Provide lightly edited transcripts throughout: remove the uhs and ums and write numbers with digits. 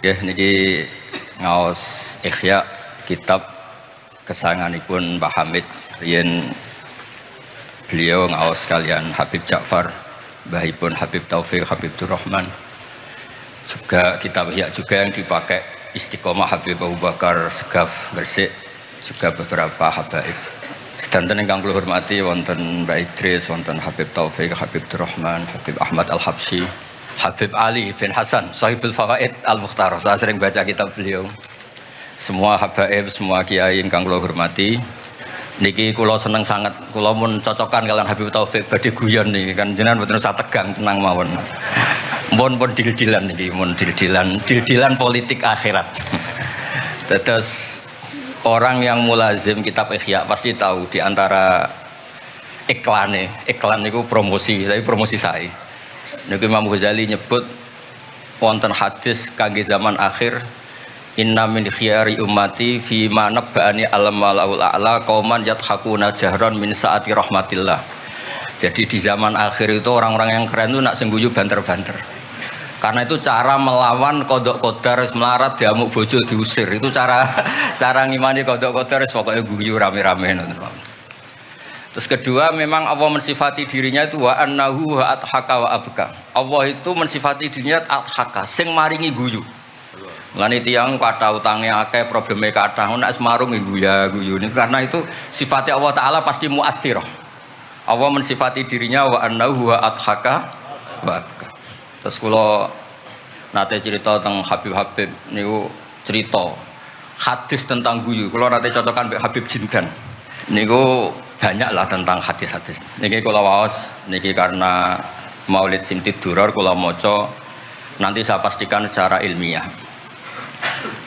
Ya, niki ngaos Ihya kitab kesayanganipun Mbah Hamid riyen beliau ngaos kalian Habib Ja'far, mbahipun Habib Taufik, Habib Durrahman. Juga kitab Ihya juga yang dipakai Istiqomah Habib Abu Bakar Segaf Gresik, juga beberapa habaib. Sedanten ingkang kula hormati wonten Mbah Idris, wonten Habib Taufik, Habib Durrahman, Habib Ahmad Al-Habsyi, Habib Ali bin Hasan, Sahibul Fawaid Al-Mukhtar. Saya sering baca kitab beliau. Semua habaib, semua kiai ingkang kula hormati. Niki kula seneng sangat, kula mun cocokan kalian Habib Taufik badhe guyon niki kan jenengan mboten usah tegang, tenang mawon. Mun dil-dilan niki, mun dil-dilan politik akhirat. Terus orang yang mulazim kitab Ihya pasti tahu di antara iklan niku promosi, tapi promosi saya. Niku Imam Ghazali nyebut wonten hadis kangge zaman akhir, inna min khiyari ummati fi ma nabba'ani al-malaul a'la qauman yadhakuna jahran min saati rahmatillah. Jadi di zaman akhir itu orang-orang yang keren itu nak sengguyu banter-banter. Karena itu cara melawan kodok kodar melarat diamuk bojo diusir. Itu cara ngimani kodok kodar pokoknya guyu rame-rame. Terus kedua, memang Allah mensifati dirinya itu wa annahu wa athaka wa abka. Allah itu mensifati dirinya athaka, sing maringi guyu. Lan tiyang kathah utange akeh, probleme kathah, nek semarung guyu ini karena itu sifatnya Allah taala pasti muathirah. Allah mensifati dirinya wa annahu wa athaka wa abka. Terus kula nate cerita tentang Habib niku cerita hadis tentang guyu. Kula nate cocokan mbek Habib Jindan. Niku banyaklah tentang hadis-hadis. Niki kula waos niki karena Maulid Simtid Duror kula maca, nanti saya pastikan secara ilmiah.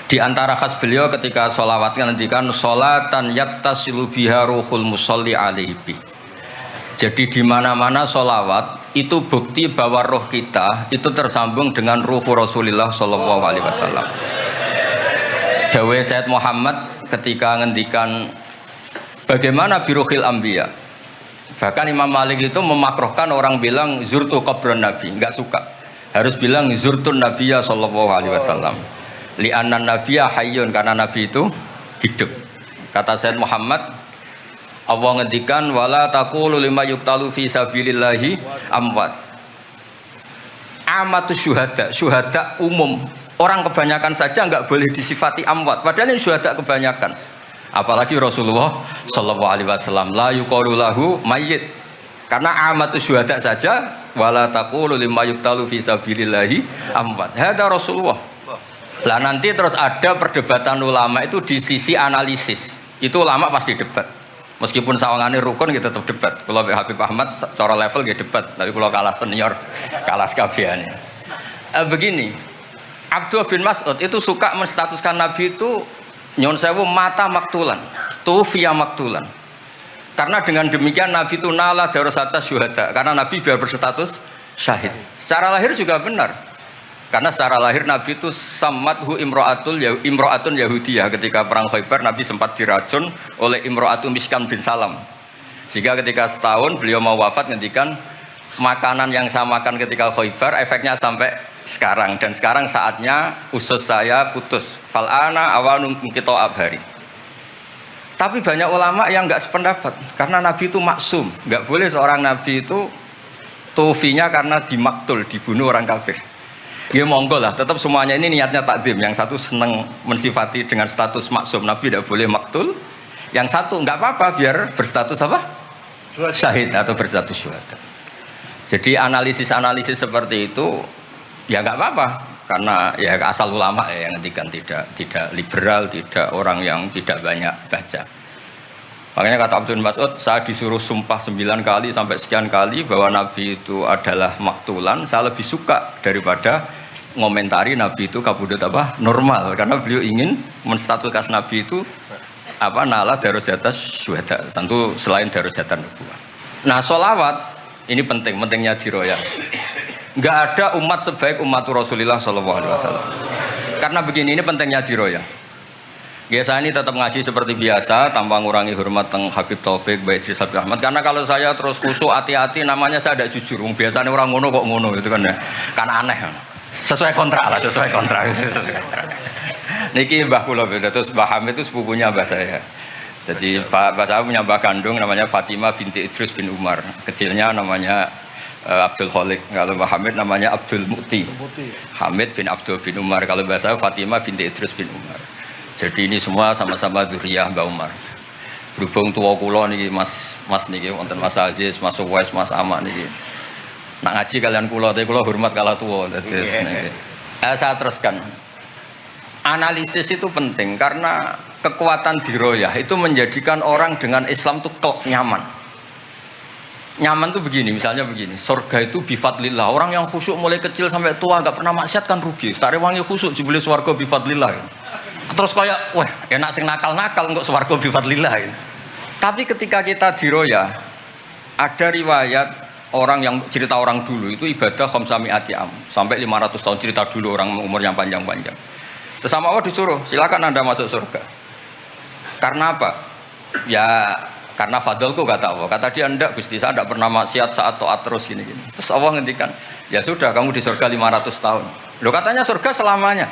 Di antara khas beliau ketika sholawat ngendikan sholatan yattasilu biha ruhul musolli alaihi. Jadi di mana-mana sholawat itu bukti bahwa roh kita itu tersambung dengan ruh Rasulullah Shallallahu Alaihi Wasallam. Dawe Sayyid Muhammad ketika ngendikan bagaimana biruhil anbiya. Bahkan Imam Malik itu memakruhkan orang bilang zurtu qabran nabi, enggak suka. Harus bilang zurtun nabiyya sallallahu alaihi wasallam. Li'anna nabiyya hayyun, karena nabi itu hidup. Kata Sayyid Muhammad, Allah ngendikan wala taqulu lima yuqtalu fi sabilillahi amwat. Amatu syuhada umum. Orang kebanyakan saja enggak boleh disifati amwat, padahal ini syuhada kebanyakan. Apalagi Rasulullah Shallallahu Alaihi Wasallam la yuqalu lahu mayyit, karena amatu syuhada saja wala taqulu lima yuqtalu fi sabilillahi amwat. Hada Rasulullah. Lah nanti terus ada perdebatan ulama itu di sisi analisis. Itu ulama pasti debat. Meskipun sawangane rukun kita tetap debat. Kalau Habib Ahmad cara level gitu debat, tapi kalau kalah senior, kalah sekabiane. Begini, Abdullah bin Mas'ud itu suka menstatuskan Nabi itu nyon sewu mata maktulan, tufiya maktulan. Karena dengan demikian Nabi itu nala darasata syuhada, karena Nabi biar berstatus syahid. Secara lahir juga benar. Karena secara lahir Nabi itu samathu imro'atun Yahudiyah. Ketika perang Khaybar Nabi sempat diracun oleh imro'atun Miskan bin Salam. Sehingga ketika setahun beliau mau wafat ngendikan makanan yang saya makan ketika Khaybar efeknya sampai sekarang, dan sekarang saatnya usus saya putus. Fal'ana awanum kita abhari. Tapi banyak ulama yang enggak sependapat, karena Nabi itu maksum, enggak boleh seorang Nabi itu tufinya karena dimaktul, dibunuh orang kafir. Ya monggo lah, tetap semuanya ini niatnya takdim. Yang satu senang mensifati dengan status maksum, Nabi tidak boleh maktul. Yang satu enggak apa-apa biar berstatus apa? Syahid atau berstatus syuhada. Jadi analisis seperti itu ya nggak apa-apa, karena ya asal ulama ya yang ngendikan, tidak liberal, tidak orang yang tidak banyak baca. Makanya kata Abdul Mas'ud, saya disuruh sumpah 9 kali sampai sekian kali bahwa Nabi itu adalah maktulan, saya lebih suka daripada ngomentari Nabi itu kabudut apa normal, karena beliau ingin menstatuskan Nabi itu apa nala darujatas syuhada, tentu selain darujatan nubuwah. Nah sholawat ini pentingnya diroyah. Nggak ada umat sebaik umat Rasulullah Shallallahu Alaihi Wasallam. Karena begini, ini pentingnya diroyah. Saya ini tetap ngaji seperti biasa tanpa ngurangi hormat teng Habib Taufik, Baik Idris, Habib Ahmad. Karena kalau saya terus khusyuk hati-hati, namanya saya tidak jujur. Biasanya orang ngono kok ngono, itu kan ya, kan aneh. sesuai kontrak lah, sesuai kontrak. Niki mbah kula beda, terus Mbah Hamid itu sepupunya mbah saya. Jadi mbah saya punya mbah kandung namanya Fatimah binti Idris bin Umar. Kecilnya namanya Abdul Khalik. Kalau Mbah Hamid namanya Abdul Mu'ti. Hamid bin Abdul bin Umar. Kalau mbah saya Fatimah binti Idris bin Umar. Jadi ini semua sama-sama dzurriyyah Mbah Umar. Berhubung tua kula niki Mas niki wonten Mas Aziz, Mas Uwais, Mas Amak niki. Nak ngaji kalian kula, tapi kula hormat kala tua. Terus niki. Saya teruskan. Analisis itu penting karena kekuatan diroyah itu menjadikan orang dengan Islam itu kok nyaman. Nyaman tuh begini, misalnya begini, surga itu bifadlillah. Orang yang khusyuk mulai kecil sampai tua nggak pernah maksiat kan rugi. Tak rewangi khusyuk jebule swarga bifadlillah. Terus kayak, wah enak sing nakal-nakal nggak swarga bifadlillah. Tapi ketika kita diroyah, ada riwayat orang yang cerita orang dulu itu ibadah khamsami'ati am sampai 500 tahun cerita dulu orang umur yang panjang-panjang. Terus sama Allah disuruh, silakan Anda masuk surga. Karena apa? Ya karena fadlku kata Allah. Kata dia, enggak Gusti, saya tidak pernah maksiat saat taat terus gini. Terus Allah ngendikan, ya sudah kamu di surga 500 tahun. Loh katanya surga selamanya.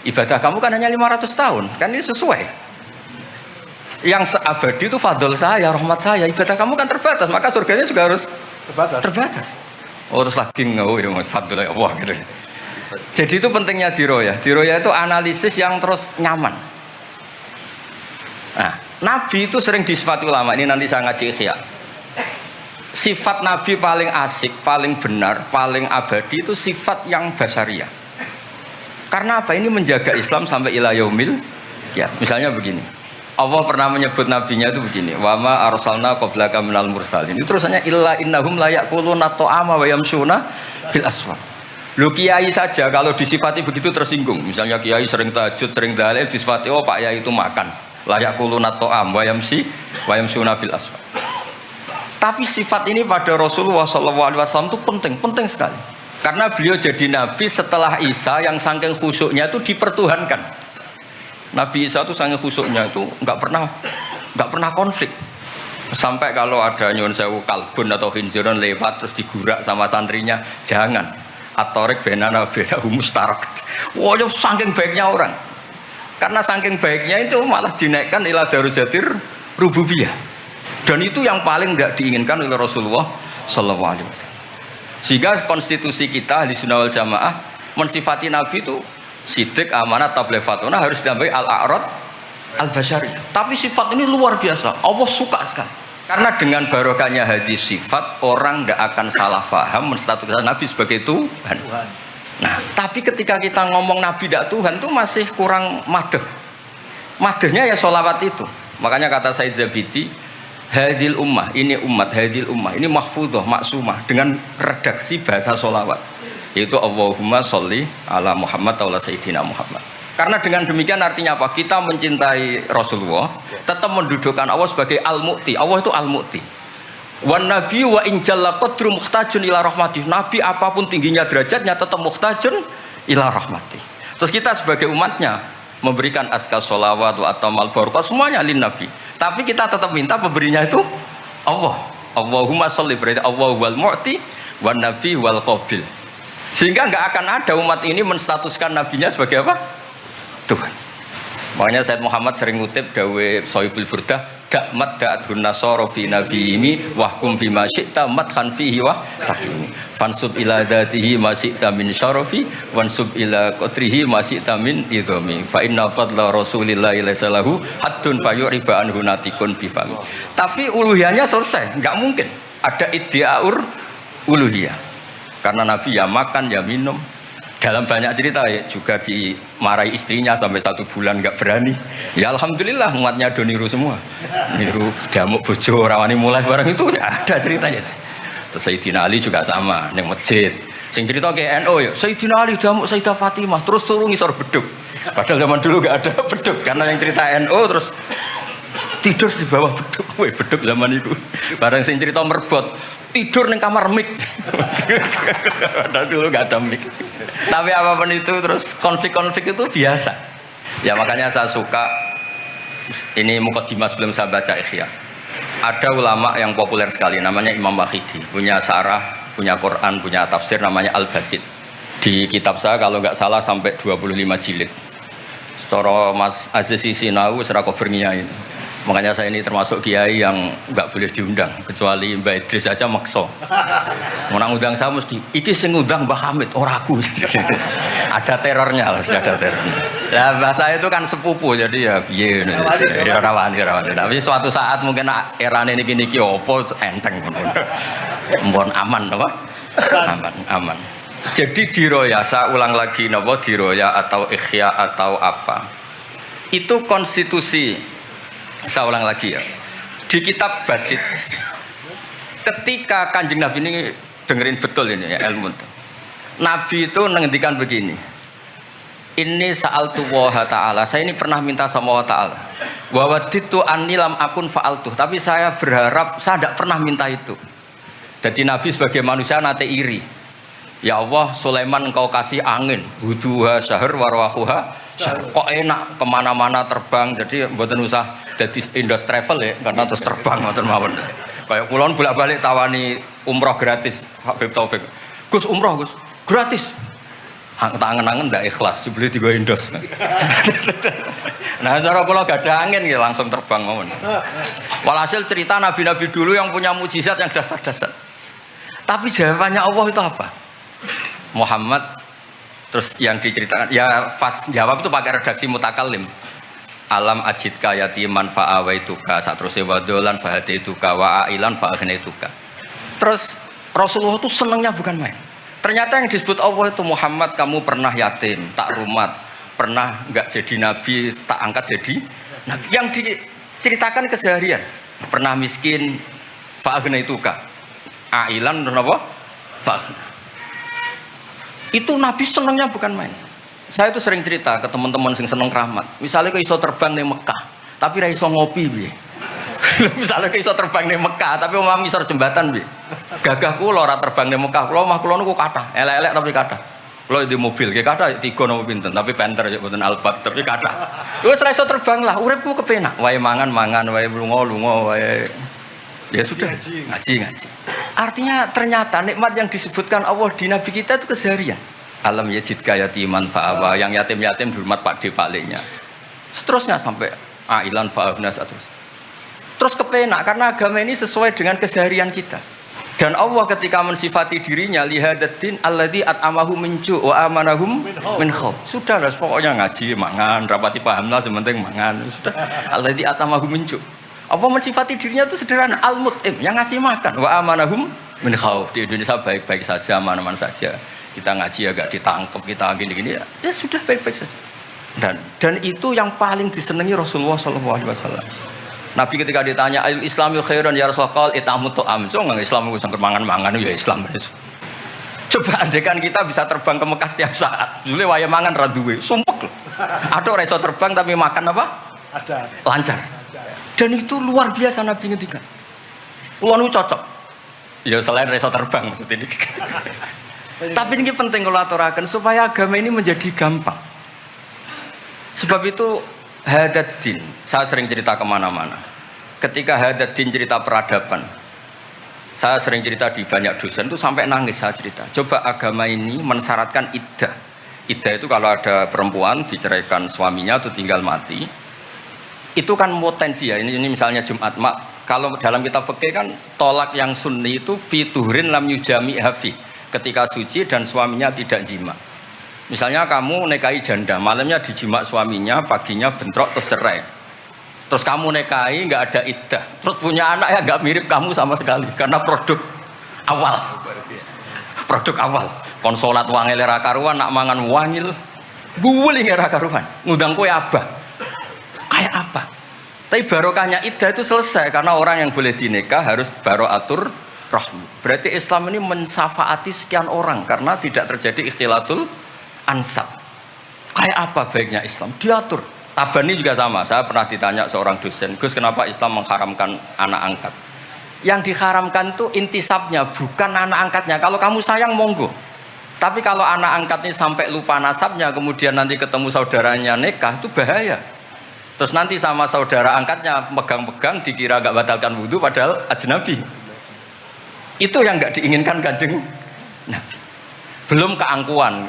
Ibadah kamu kan hanya 500 tahun. Kan ini sesuai. Yang abadi itu fadl saya, rahmat saya. Ibadah kamu kan terbatas, maka surganya juga harus terbatas. Oh terus lagi fadl Allah gitu. Jadi itu pentingnya diroyah. Diroyah itu analisis yang terus nyaman. Nah, Nabi itu sering disifati ulama. Ini nanti saya ngaji Ihya. Sifat Nabi paling asik, paling benar, paling abadi itu sifat yang basyariah. Karena apa? Ini menjaga Islam sampai ila yaumil ya. Misalnya begini. Allah pernah menyebut nabinya itu begini. Wa ma arsalna qablaka minal mursalin. Itu terusannya illa innahum la yaquluna ta'ama wa yamshuna fil aswaq. Lu kiai saja kalau disifati begitu tersinggung. Misalnya kiai sering tahajud, sering dalil disifati oh Pak Yai itu makan. Layak kulunat to'am wa yamsuna fil aswaq. Tapi sifat ini pada Rasulullah SAW itu penting sekali. Karena beliau jadi nabi setelah Isa yang saking khusyuknya itu dipertuhankan. Nabi Isa itu saking khusyuknya itu nggak pernah konflik. Sampai kalau ada nyuwun sewu kalbun atau khinziron lewat terus digurak sama santrinya, jangan. Atorik benana beda mustarak. Wah, saking baiknya orang. Karena saking baiknya itu malah dinaikkan ila darujatir rububiyah. Dan itu yang paling tidak diinginkan oleh Rasulullah sallallahu alaihi wasallam. Sehingga konstitusi kita Ahli Sunnah wal Jamaah mensifati Nabi itu sidik, amanat, tablighatuna harus ditambahi al-a'rad al-basyariyah. Tapi sifat ini luar biasa. Allah suka sekali. Karena dengan barokahnya hadis sifat orang tidak akan salah faham menstatuskan Nabi sebagai Tuhan. Nah, tapi ketika kita ngomong Nabi tidak Tuhan itu masih kurang madh. Madhnya ya sholawat itu. Makanya kata Said Zabidi, hadil ummah, ini umat, hadil ummah, ini mahfudhah, maksumah dengan redaksi bahasa sholawat. Yaitu Allahumma sholli ala Muhammad wa ala Sayyidina Muhammad. Karena dengan demikian artinya apa? Kita mencintai Rasulullah, tetap mendudukkan Allah sebagai Al-Mu'ti. Allah itu Al-Mu'ti. Wan Nabi wa in jalla qadru muhtajun ila rahmati. Nabi apapun tingginya derajatnya tetap muhtajun ila rahmati. Terus kita sebagai umatnya memberikan azkar sholawat wa atamal barakah semuanya lin Nabi. Tapi kita tetap minta pemberinya itu Allah. Allahumma sholli, berarti Allah wal mu'ti wan nabi wal qabil. Sehingga nggak akan ada umat ini menstatuskan nabinya sebagai apa? Tuhan. Makanya Said Muhammad sering ngutip dawe Sohibul Burdah, gak madda'adhun nasara fi nabiyimi wahkum bima syi'ta madhan fihi wa tahimi fansub ila dhatihi ma syi'ta min syarafi wansub ila qatrihi ma syi'ta min idhami fa inna fadla rasulillahi laysa lahu haddun fayuriba anhu natikun bifami. Tapi uluhiyahnya selesai, nggak mungkin ada iddiaur uluhiyah. Karena Nabi ya makan ya minum. Dalam banyak cerita ya, juga dimarahi istrinya sampai 1 bulan nggak berani. Ya alhamdulillah umatnya do niru semua. Niru damuk bojo rawani mulai barang itu ada ceritanya. Terus Sayyidina Ali juga sama neng masjid. Sing cerita ke NU ya, Sayyidina Ali damuk Sayyidah Fatimah terus turun ngisor beduk. Padahal zaman dulu nggak ada beduk karena yang cerita NU terus tidur di bawah beduk. Wih, beduk zaman itu. Barang sing cerita merbot tidur neng kamar mik. Padahal dulu nggak ada mik. Tapi apapun itu terus konflik-konflik itu biasa. Ya makanya saya suka ini mukadimah sebelum saya baca Ihya. Ada ulama yang populer sekali namanya Imam Wahidi, punya syarah, punya Quran, punya tafsir namanya Al-Basit. Di kitab saya kalau nggak salah sampai 25 jilid. Secara Mas Aziz Sinau serako berniain. Makanya saya ini termasuk kiai yang nggak boleh diundang, kecuali Mbak Idris aja makso. Mau undang saya mesti, iki sing ngundang Mbah Hamid, ora aku. Ada terornya, ada terornya. Ya bahasa itu kan sepupu, jadi ya piye ya rawan. Tapi suatu saat mungkin era ini niki opo enteng. Mohon aman apa? Aman. Jadi diroya, saya ulang lagi napa diroya atau ikhya atau apa. Itu konstitusi. Saya ulang lagi ya. Di kitab Basit, ketika Kanjeng Nabi ini dengerin betul ini ya ilmu. Nabi itu menghentikan begini. Ini sa'altu wa ta'ala. Saya ini pernah minta sama Allah Ta'ala. Wa waditu anni lam akun fa'altuh. Tapi saya berharap saya tidak pernah minta itu. Jadi Nabi sebagai manusia nanti iri. Ya Allah, Sulaiman engkau kasih angin, huduha syahr warwahuha syahr. Kok enak kemana-mana terbang, jadi mboten usah jadi Indos Travel ya, karena terus terbang ngoten mawon. Kayak kulon bolak-balik tawani umroh gratis, Habib Taufik. Gus umroh Gus, gratis. Tangan-tangan ndak ikhlas, dibeli tiga Indos. Nah, cara kula gak ada angin ya langsung terbang mawon. Walhasil cerita nabi-nabi dulu yang punya mukjizat yang dasar-dasar. Tapi jawabannya Allah itu apa? Muhammad terus yang diceritakan ya pas jawab itu pakai redaksi mutakallim. Alam ajidka yatiman fa'awaituka satruse wadolan fahadaituka wa ailan fa'agnaituka. Terus Rasulullah itu senangnya bukan main. Ternyata yang disebut Allah itu Muhammad, kamu pernah yatim, tak rumat, pernah enggak jadi nabi, tak angkat jadi nabi. Yang diceritakan keseharian, pernah miskin fa'agnaituka. Ailan apa? Fa'agna. Itu Nabi senangnya bukan main. Saya itu sering cerita ke teman-teman yang seneng keramat. Misalnya ke iso terbang di Mekah, tapi ra iso ngopi piye. Misalnya ke iso terbang di Mekah, tapi omah misor jembatan piye. Gagah kula ora terbang di Mekah, kula omah kula niku kathah, elek-elek tapi kathah. Kula di mobil, nggih kathah 3 napa pinten, tapi penter ya mboten Alphard, tapi kathah. Wis ra iso terbang lah, uripku kepenak. Wae mangan, wae lunga, wae ya sudah ngaji. Artinya ternyata nikmat yang disebutkan Allah di Nabi kita itu keseharian. Alam yajidka yatiman fa'awa, yang yatim-yatim dihormat Pak D palingnya. Seterusnya sampai ailan fa'abnas terus kepenak karena agama ini sesuai dengan keseharian kita. Dan Allah ketika mensifati dirinya lihadaddin alladzi at'amahu min ju' wa amanahum min khauf. Sudahlah pokoknya ngaji, mangan, rapati pahamlah sementing mangan. Sudah alladzi at'amahu min ju'. Apa mensifati dirinya itu sederhana, al-mut'im, yang ngasih makan. Wa amanahum min khauf. Di Indonesia baik-baik saja, aman-aman saja. Kita ngaji agak ditangkap, kita gini-gini ya sudah baik-baik saja. Dan itu yang paling disenangi Rasulullah SAW. Nabi ketika ditanya ayul islami khairan ya Rasulullah itamu tu'am. So nggak Islam itu mangan-mangan ya Islam. Coba andekan kita bisa terbang ke Mekah setiap saat. Dulu waya mangan raduwe, sumpek loh. Ada orang iso terbang tapi makan apa? Ada. Lancar. Dan itu luar biasa Nabi ngendikan. Kulo nu cocok. Ya selain reso terbang maksud ini. Tapi ini penting kalau aturakan supaya agama ini menjadi gampang. Sebab itu hadaddin, saya sering cerita kemana-mana. Ketika hadaddin cerita peradaban, saya sering cerita di banyak dosen itu sampai nangis saya cerita. Coba agama ini mensyaratkan iddah. Iddah itu kalau ada perempuan diceraikan suaminya atau tinggal mati, itu kan potensi ya. Ini misalnya Jumat mak. Kalau dalam kitab fikih kan tolak yang sunni itu fiturin lam yujami hafi, ketika suci dan suaminya tidak jima. Misalnya kamu nikahi janda, malamnya dijima suaminya, paginya bentrok terus cerai. Terus kamu nikahi nggak ada iddah, terus punya anak ya nggak mirip kamu sama sekali karena produk awal. Produk awal. Konsolat wangil era karuan, nak mangan wangil, buwuling era karuan, ngundang kue abah. Kayak apa? Tapi barokahnya iddah itu selesai karena orang yang boleh dinikah harus baroatur rahmi. Berarti Islam ini mensafaati sekian orang karena tidak terjadi ikhtilatul ansab. Kayak apa baiknya Islam? Diatur. Tabani juga sama. Saya pernah ditanya seorang dosen, Gus kenapa Islam mengharamkan anak angkat? Yang diharamkan itu intisabnya, bukan anak angkatnya. Kalau kamu sayang monggo. Tapi kalau anak angkatnya sampai lupa nasabnya, kemudian nanti ketemu saudaranya nikah, itu bahaya. Terus nanti sama saudara angkatnya pegang-pegang dikira gak batalkan wudhu padahal ajnabi. Itu yang gak diinginkan Kanjeng Nabi. belum keangkuhan.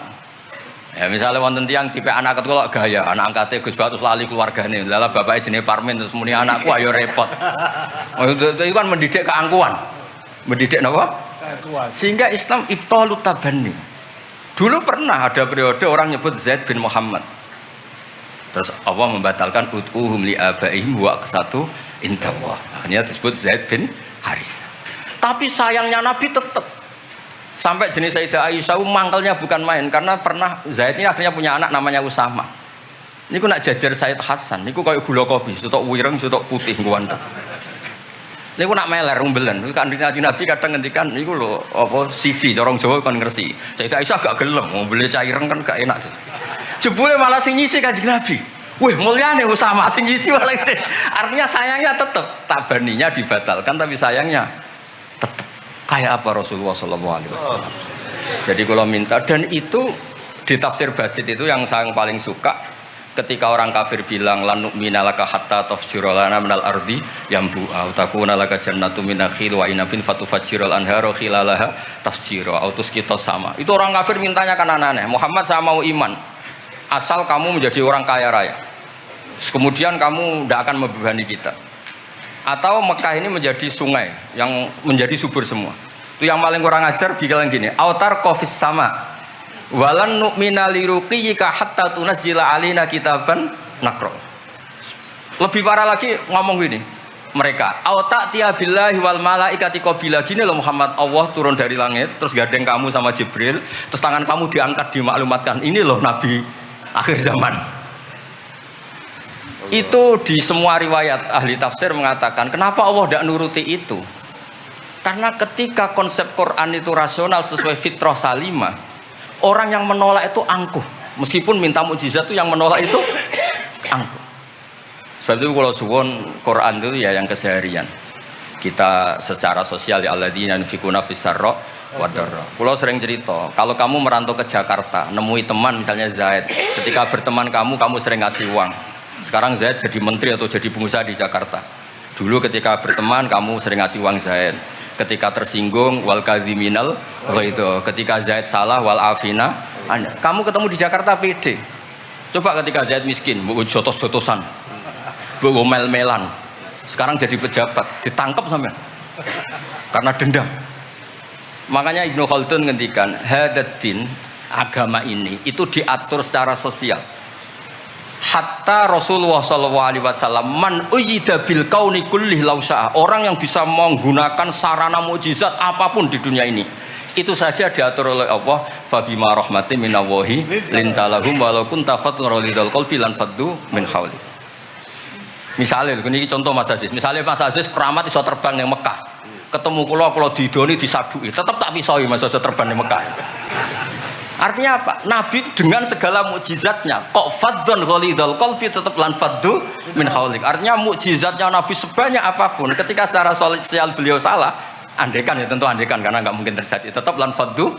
Ya misalnya wonten tiyang tipe anak ketua gaya, anak angkatnya Gus Batus lali keluargane, lala bapaknya jenenge Parmin terus muni anakku ayo repot. Itu kan mendidik keangkuhan. Mendidik apa? Keangkuhan. Sehingga Islam ibtalut tabanni. Dulu pernah ada periode orang nyebut Zaid bin Muhammad. Terus Allah membatalkan ud'uhum li abaihim wa aqsatu indallah. Akhirnya disebut Zaid bin Haris. Tapi sayangnya Nabi tetap sampai jenis Sayyidah Aisyah mangkelnya bukan main karena pernah Zaid ini akhirnya punya anak namanya Usama. Niku nak jajar Sayyid Hasan, niku kayak gula kopi, sutok wireng, sutok putih kuwanta. Niku nak meler umbelan. Kanjeng Nabi kadang ngendikan niku lho apa sisi corong Jawa kon ngersi. Sayyidah Aisyah gak gelem, umbele caireng kan gak enak. Jebule malah sing nyisi Kanjeng Nabi. Wih mulyane Usama sing nyisi malah. Artinya sayangnya tetap tabaninya dibatalkan tapi sayangnya tetap. Kayak apa Rasulullah SAW. Jadi kalau minta, dan itu di tafsir Basit itu yang saya paling suka ketika orang kafir bilang lan nu'mina laka hatta tafjura lana minal ardi yambu'a takuna laka jannatu min nakhil wa inabin fatufajjiral anharu khilalaha tafjira autus kita sama. Itu orang kafir mintanya kan aneh-aneh. Muhammad saya mau iman asal kamu menjadi orang kaya raya. Kemudian kamu tidak akan membebani kita. Atau Mekah ini menjadi sungai yang menjadi subur semua. Itu yang paling kurang ajar bilang gini, autar kofis sama walan nu'mina liruqiyika hatta tunazzila alina kitaban nakro. Lebih parah lagi ngomong gini mereka, auta tiya billahi wal malaikati qabila. Gini loh Muhammad, Allah turun dari langit terus gandeng kamu sama Jibril, terus tangan kamu diangkat dimaklumatkan ini loh Nabi akhir zaman. Itu di semua riwayat ahli tafsir mengatakan kenapa Allah tidak nuruti itu, karena ketika konsep Quran itu rasional sesuai fitrah salimah, orang yang menolak itu angkuh, meskipun minta mukjizat itu yang menolak itu angkuh. Sebab itu kalau suwon Quran itu ya yang keseharian kita secara sosial ya alladzina yunfikuna fis-sarra wadarra. Kalau sering cerita kalau kamu merantau ke Jakarta nemui teman misalnya Zaid, ketika berteman kamu sering ngasih uang. Sekarang Zaid jadi menteri atau jadi pengusaha di Jakarta. Dulu ketika berteman kamu sering ngasih uang Zaid. Ketika tersinggung wal kadhiminal itu. Ketika Zaid salah wal afina. Kamu ketemu di Jakarta pede. Coba ketika Zaid miskin, mbok jotos-jotosan. Mbok mel-melan. Sekarang jadi pejabat, ditangkap sampean. Karena dendam. Makanya Ibnu Khaldun ngendikan, hadatin agama ini itu diatur secara sosial. Hatta Rasulullah SAW man uyyida bil kauni kullih lausa'a, orang yang bisa menggunakan sarana mukjizat apapun di dunia ini itu saja diatur oleh Allah. Fabima rahmatin minallahi lintalahum walau kunta fatun rolidal qalbi lan faddu min hawli. Misalnya ini contoh Mas Aziz, misalnya Mas Aziz keramat iso terbang yang Mekah, ketemu kalau didoni disadui tetap tak pisoi Mas Aziz terbang di Mekah. Artinya apa? Nabi dengan segala mukjizatnya kok faddun ghalidul qalbi tetap lan faddu min haulik. Artinya mukjizatnya Nabi sebanyak apapun ketika secara sosial beliau salah, andekan ya tentu andekan karena nggak mungkin terjadi, tetap lan faddu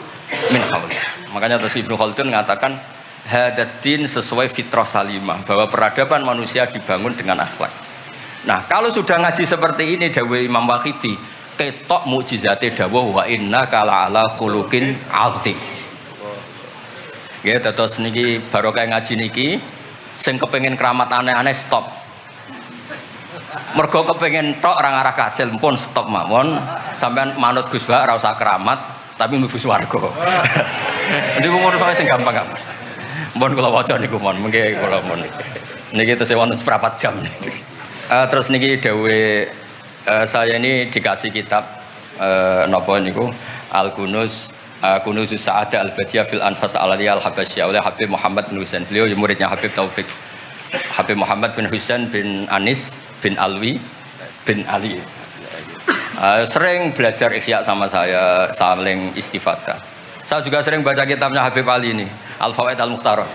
min haulik. Makanya terus Ibnu Khaldun mengatakan hadatin sesuai fitrah salimah, bahwa peradaban manusia dibangun dengan akhlak. Nah, kalau sudah ngaji seperti ini dawuh Imam Wahidi, ketok mukjizate dawuh wa innaka la'ala khuluqin 'azim. Ya, terus niki barokah ngaji niki sing kepengin keramat aneh-aneh stop. Mergo kepengin tok orang arah kasil pun stop mawon. Sampean manut Gus Ba ora usah keramat tapi mlebu swarga. Niku mun sing gampang-gampang. Mun kula waca niku mon, mengke kula mon. Niki tesih wonten seprapat jam. Terus niki dawuhe saya ini dikasih kitab napa niku Al-Kunuz Kunuzus Sa'adah Al-Badiyah fil Anfas Al-Aliyah Al-Habasyah oleh Habib Muhammad bin Husain. Beliau muridnya Habib Taufik. Habib Muhammad bin Husain bin Anis bin Alwi bin Ali. Sering belajar Ihya sama saya, saling istifadah. Saya juga sering baca kitabnya Habib Ali ini, Al-Fawaid Al-Mukhtarah.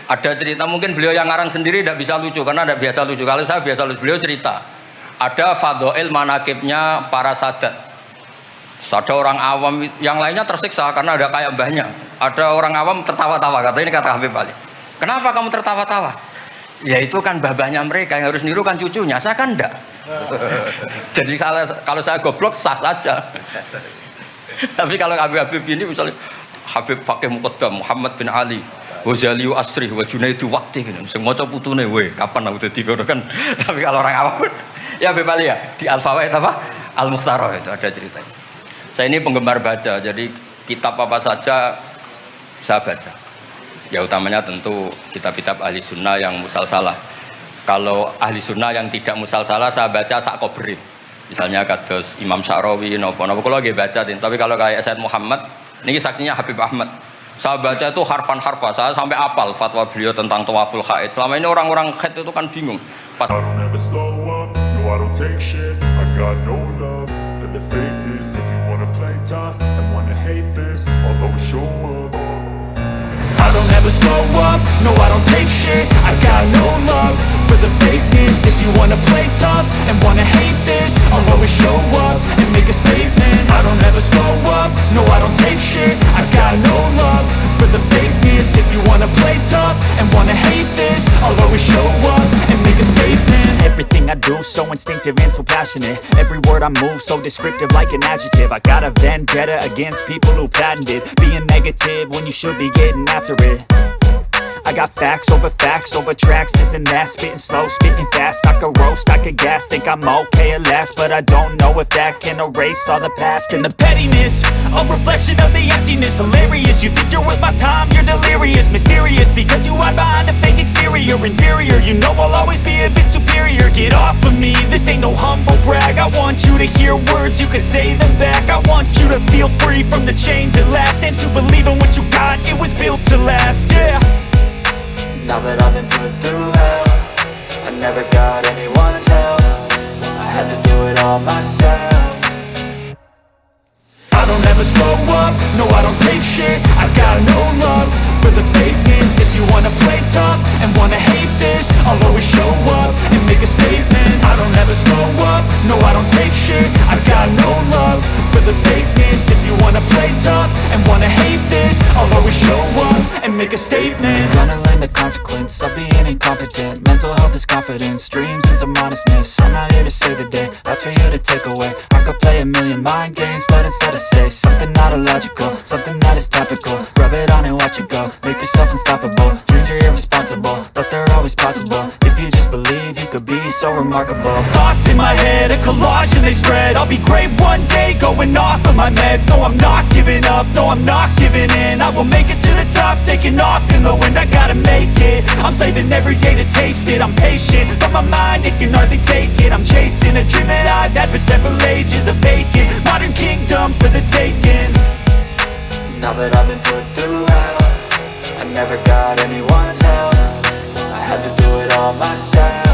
Ada cerita, mungkin beliau yang ngarang sendiri tidak bisa lucu karena tidak biasa lucu. Kalau saya biasa lucu, beliau cerita ada fadhail manakibnya para sadat. Ada orang awam yang lainnya tersiksa karena ada kayak mbahnya. Ada orang awam tertawa-tawa, kata ini kata Habib Ali. Kenapa kamu tertawa-tawa? Ya itu kan babahnya mereka yang harus niru kan cucunya, saya kan enggak. Jadi kalau saya goblok sah saja. Tapi kalau Habib ini misalnya Habib Fakih Muqaddam Muhammad bin Ali Ghazali Asri wa Junaidu Waqti gini. Sing maca putune we kapan aku dadi ngono kan. Tapi kalau orang awam ya Habib Ali ya di Al-Fawaid apa? Al-Mukhtarah itu ada ceritanya. Saya ini penggemar baca, jadi kitab apa saja saya baca. Ya utamanya tentu kitab-kitab ahli sunnah yang musalsalah. Kalau ahli sunnah yang tidak musalsalah saya baca sak kobri. Misalnya kados Imam Sya'rawi nopo-nopo kalau lagi baca, tapi kalau kayak Said Muhammad, ini saksinya Habib Ahmad. Saya baca itu harfan-harfa, saya sampai apal fatwa beliau tentang tawaful haid. Selama ini orang-orang haid itu kan bingung. Pas I don't ever slow up, no I don't take shit. I got no love for the fakeness. If you wanna play tough and wanna hate this, I'll always show up and make a statement. I don't ever slow up, no I don't take shit. I got no love for the fakeness. If you wanna play tough and wanna hate this, I'll always show up and make a statement. Everything I do so instinctive and so passionate. Every word I move so descriptive like an adjective. I got a vendetta against people who patented being negative when you should be getting after it. I got facts over tracks, this and that. Spitting slow, spitting fast. I could roast, I could gas. Think I'm okay at last, but I don't know if that can erase all the past. And the pettiness, a reflection of the emptiness. Hilarious, you think you're worth my time, you're delirious. Mysterious, because you hide behind a fake exterior. Inferior, you know I'll always be a bit superior. Get off of me, this ain't no humble brag. I want you to hear words, you can say them back. I want you to feel free from the chains at last, and to believe in what you got, it was built to last, yeah. Now that I've been put through hell, I never got anyone's help. I had to do it all myself. I don't ever slow up, no I don't take shit. I got no love for the fakeness. If you wanna play tough and wanna hate this, I'll always show up and make a statement. I don't ever slow up, no I don't take shit. I got no love for the fakeness. If you wanna play tough and wanna hate this, I'll always show up and make a statement. Gonna learn the consequence of being incompetent. Mental health is confidence, dreams and some honestness. I'm not here to save the day, that's for you to take away. I could play a million mind games, but instead I say something not illogical, something that is topical. Rub it on and watch it go, make yourself unstoppable. Dreams are irresponsible, but they're always possible. If you just believe, you could be so remarkable. Thoughts in my head, a collage and they spread. I'll be great one day, going off of my meds. No, I'm not giving up, no, I'm not giving in. I will make it to the top, taking off in the wind. I gotta make it, I'm saving every day to taste it. I'm patient, but my mind, it can hardly take it. I'm chasing a dream that I've had for several ages. A vacant, modern kingdom for the taking. Now that I've been put through hell, I never got anyone's help. I had to do it all myself.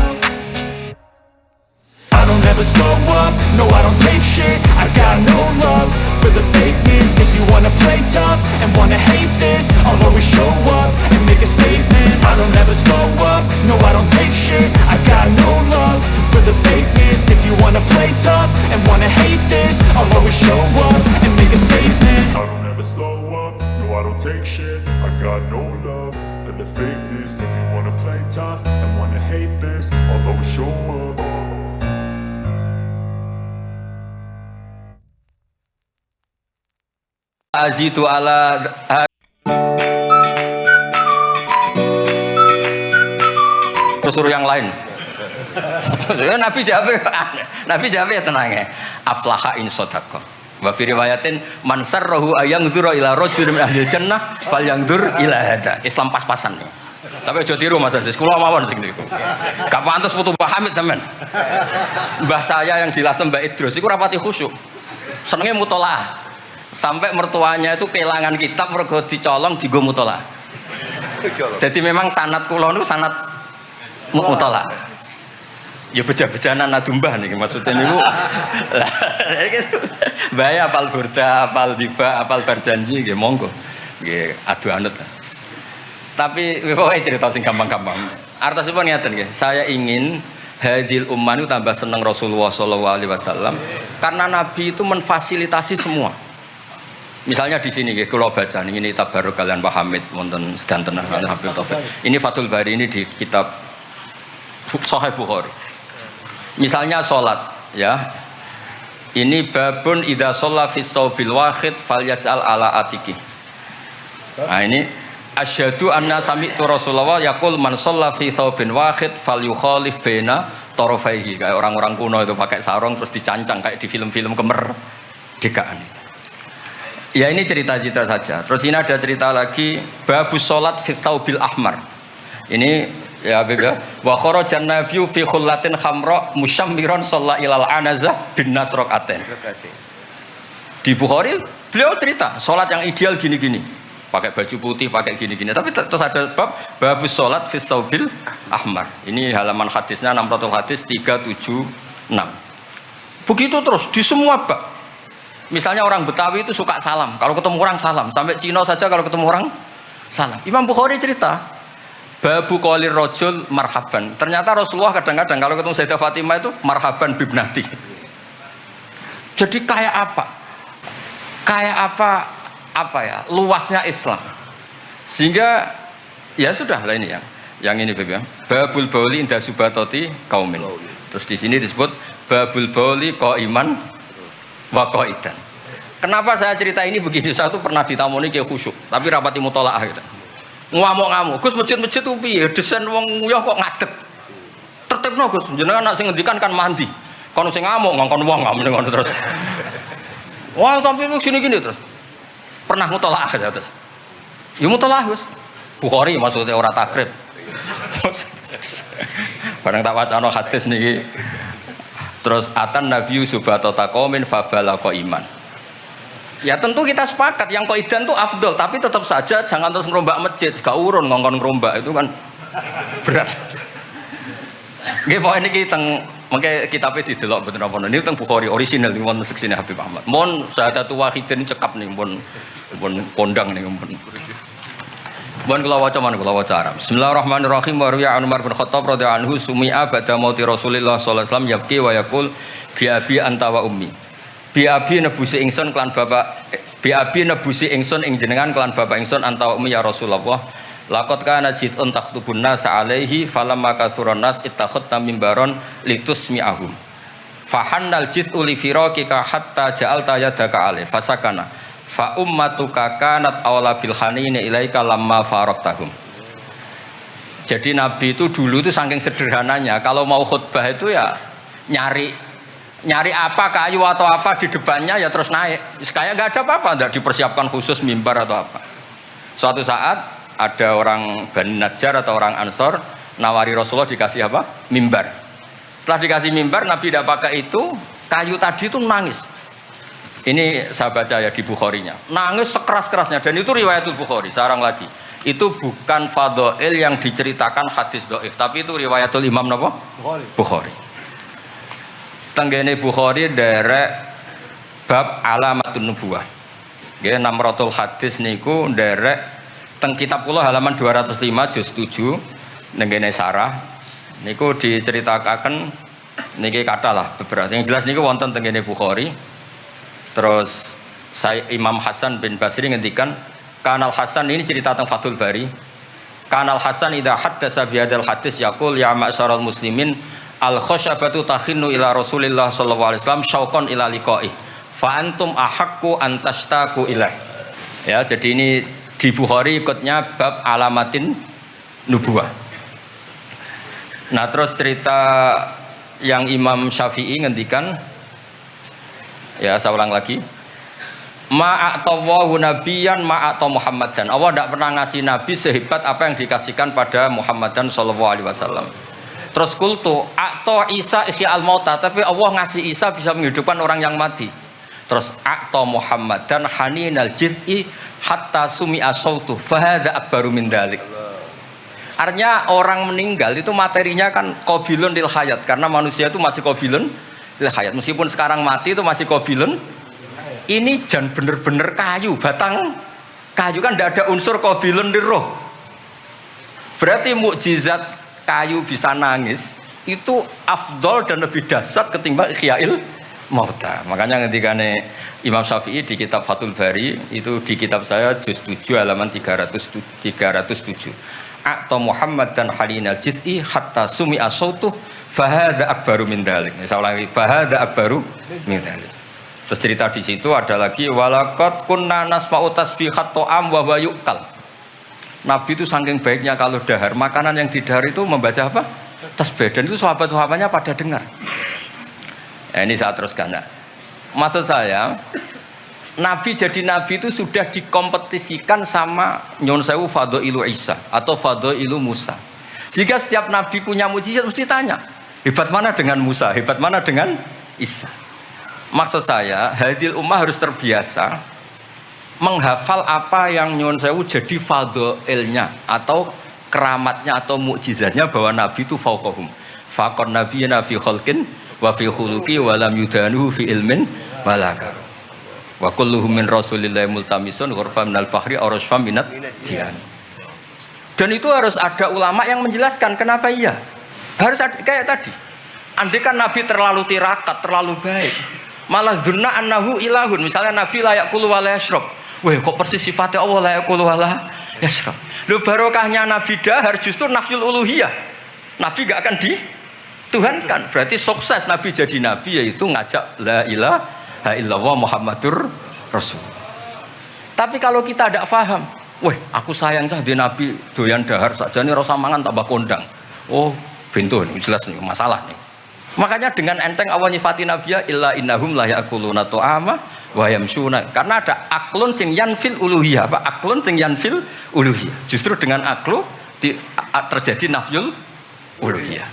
I don't ever slow up, no I don't take shit. I got no love for the fakeness. If you wanna play tough and wanna hate this, I'll always show up and make a statement. I don't ever slow up, no I don't take shit. I got no love for the fakeness. If you wanna play tough and wanna hate this, I'll always show up and make a statement. I don't ever slow up, no I don't take shit. I got no love for the fakeness. If you wanna play tough and wanna hate this, I'll always show up. azitu ala suruh yang lain. Nabi jawab ya tenang ya. Aflaha in sodaqah. Wa fi riwayatin man sarrahu ayangdzura ila rajulin min ahli jannah falyangdzur ila hada. Islam pas-pasan nih. Tapi aja tiru Mas Aziz, kula mawon sing niku. Gak pantes putu Mbah Hamid temen. Mbah saya yang dilasem Mbak Idrus iku rapati khusyuk. Senenge mutolaah. Sampai mertuanya itu kehilangan kitab mergo dicolong digo mutolaah. Jadi memang sanad kula niku sanad mutolaah. Ya beja-bejanan adumbah nih maksudnya niku. Bahaya apal burda, apal diba, apal berjanji nggih monggo. Nggih adu anut. Tapi pokoke cerita sing gampang-gampang. Artosipun ngeten nggih, saya ingin hadil ummah itu tambah seneng Rasulullah SAW karena Nabi itu memfasilitasi semua. Misalnya di sini nggih kula baca ini tabarruk kalian Pak Hamid wonten sedanten Habib Taufik. Ini Fathul Bari ini di kitab Sahih Bukhari. Misalnya sholat ya. Ini babun idza shalla fi shaubil wahid falyaj'al ala atiki. Nah ini asyhadu anna sami'tu Rasulullah yaqul man shalla fi thawbin wahid falyukhalif baina tarafaihi. Kayak orang-orang kuno itu pakai sarung terus dicancang kayak di film-film kemerdekaan. Ya ini cerita-cerita saja. Terus ini ada cerita lagi babus salat fi thawbil ahmar. Ini ya Habib ya. Wa kharajan nabiyyu fi khullatin khamra musyammiran shalla ilal anazah bin nasraqatin. Di Bukhari beliau cerita salat yang ideal gini-gini. Pakai baju putih, pakai gini-gini. Tapi terus ada babus salat fi thawbil ahmar. Ini halaman hadisnya 600 hadis 376. Begitu terus di semua bab. Misalnya orang Betawi itu suka salam. Kalau ketemu orang salam. Sampai Cina saja kalau ketemu orang salam. Imam Bukhari cerita babu qolir rajul marhaban. Ternyata Rasulullah kadang-kadang kalau ketemu Sayyidah Fatimah itu marhaban bibnati. Jadi kayak apa? Kayak apa ya? Luasnya Islam. Sehingga ya sudah lah ini yang ini Beb ya. Babul bauli inda subatoti kaumin. Terus di sini disebut babul bauli qaiman wa qaidan. Kenapa saya cerita ini begini? Saya tuh pernah ditamoni kayak khusyuk, tapi rapati mutolaah gitu. Ngamuk-ngamuk, Gus masjid-masjid itu piye? Desain wong nguyah kok ngadeg. Tertibno Gus, jenengan nak sing ngendikan kan mandi. Kono sing ngamuk ngongkon wong ngamuk ngono terus. Wah, tapi gini-gini terus. Pernah mutolaah ya terus. Ya mutolaah Gus. Bukhari maksudnya ora takrib. Barang tak wacana hadis niki. Terus atan nabiyyu subatata qaumin fabalaqa iman. Ya tentu kita sepakat yang qaidan itu afdol, tapi tetap saja jangan terus ngerombak masjid, gak urun ngongkon ngerombak itu kan berat. Nggih pokoke niki teng mengke kitabe didelok mboten apa niku teng Bukhari original niku wonten seksine Habib Ahmad. Mon syahadatu wahidin cekap niku pun kondang niku pun. Mohon kula waca man kula waca Arab. Bismillahirrahmanirrahim. Wa riya Umar bin Khattab radhiyallahu anhu sumi'a ba'da mauti Rasulillah sallallahu alaihi wasallam yabki wa yaqul bi abi anta wa ummi. Bi abi nebusi ingsun kelan bapak bi abi nebusi ingsun ing jenengan kelan bapak ingsun anta wa ummi ya Rasulullah. Laqad kana jit'un takhtubun nas alaihi falamma kathuran nas ittakhadta mimbaron litusmi'ahum. Fahannal jit'u li firaqika hatta ja'alta yadaka alaihi fasakana. Fa ummatuka kanat awla bil hanini ilaika lamma faraqtahum. Jadi Nabi itu dulu itu saking sederhananya kalau mau khutbah itu ya nyari apa kayu atau apa di depannya ya terus naik. Kayak nggak ada apa-apa, nggak dipersiapkan khusus mimbar atau apa. Suatu saat ada orang Bani Najjar atau orang Ansor nawari Rasulullah dikasih apa? Mimbar. Setelah dikasih mimbar Nabi tidak pakai itu, kayu tadi itu nangis. Ini saya baca ya di Bukharinya. Nangis sekeras-kerasnya dan itu riwayatul Bukhari. Sarang lagi. Itu bukan fadhail yang diceritakan hadis dhaif, tapi itu riwayatul Imam napa? Bukhari. Tenggene Bukhari derek bab alamatun nubuwah. Nggih 600 hadis niku derek teng kitab kula halaman 205 juz 7 nenggene sarah niku diceritakan niki kathah beberapa. Yang jelas niku wonten tenggene Bukhari. Terus saya Imam Hasan bin Basri ngendikan Kanal Hasan ini cerita tentang Fathul Bari. Kanal Hasan idza haddasa bi hadzal hadis yaqul ya ma'syaral muslimin al khasyabatu takhinnu ila Rasulillah sallallahu alaihi wasallam syauqan ila liqa'i fa antum ahaqqu an tashtaqu ilaih. Ya, jadi ini di Bukhari ikutnya bab alamatin nubuwah. Nah, terus cerita yang Imam Syafi'i ngendikan ya saya ulang lagi ma'atawahu nabiyan ma'ata Muhammadan. Allah tidak pernah ngasih nabi sehebat apa yang dikasihkan pada Muhammadan sallallahu alaihi wasallam. Terus kultu a'ta Isa ihya al-mauta, tapi Allah ngasih Isa bisa menghidupkan orang yang mati. Terus a'ta Muhammadan haninal jiz'i hatta sumi'a sautu fahada akbaru min dalik. Artinya orang meninggal itu materinya kan qabilun lil hayat, karena manusia itu masih qabilun hayat, meskipun sekarang mati itu masih qabilun. Ini jan bener-bener kayu, batang kayu kan tidak ada unsur qabilun di roh. Berarti mukjizat kayu bisa nangis itu afdol dan lebih dahsyat ketimbang ihyail mauta. Makanya ketika Imam Syafi'i di kitab Fathul Bari itu di kitab saya juz 7 halaman 307 A'ta Muhammad dan halinal jiz'i hatta sumi'a sautuh fahada akbaru min dhalik. Saya ulangi, fahada akbaru min dhalik. Terus cerita di situ ada lagi walaqad kunna nasma'u tasbihat ta'am wa wa yu'kal. Nabi itu saking baiknya kalau dahar, makanan yang didahar itu membaca apa? Tasbih. Dan itu sahabat-sahabatnya pada dengar. Ini saya teruskan. Nah, maksud saya, Nabi jadi Nabi itu sudah dikompetisikan sama Nyon Sewu Fadailu Isa atau Fadailu Musa. Jika setiap Nabi punya mujizat mesti tanya, hebat mana dengan Musa, hebat mana dengan Isa. Maksud saya, hadil ummah harus terbiasa menghafal apa yang Nyon Sewu jadi fadailnya atau keramatnya atau mukjizatnya bahwa Nabi itu fauqahum. Faqon nabiyina fi khalqin wa fi khuluqi wa lam yudanuhu fi ilmin wala karam. Wa kulluhum min rasulillahi multamisun ghurfa minal bahri aw rasfa minat dian. Dan itu harus ada ulama yang menjelaskan kenapa iya. Harus ada, kayak tadi. Andai kan Nabi terlalu tirakat, terlalu baik, malah dzunna annahu ilahun. Misalnya Nabi layak kulu wa la yashrab. Weh, kok persis sifatnya Allah layak kulu wa la yashrab. Lho barokahnya Nabi dahar justru nafyul uluhiyah. Nabi gak akan dituhankan. Berarti sukses Nabi jadi Nabi yaitu ngajak la ilaha illallah Muhammadur Rasul. Tapi kalau kita tidak paham, weh aku sayang cah di Nabi doyan dahar saja nih rasa mangan tambah kondang. Oh bentuk ini jelas nih masalah nih. Makanya dengan enteng awal nyifati Nabiya illa innahum la ya'kuluna ta'ama wa yamshuna. Karena ada aklun sing yanfil uluhiyah, apa aklun sing yanfil uluhiyah. Justru dengan aklu terjadi nafyul uluhiyah.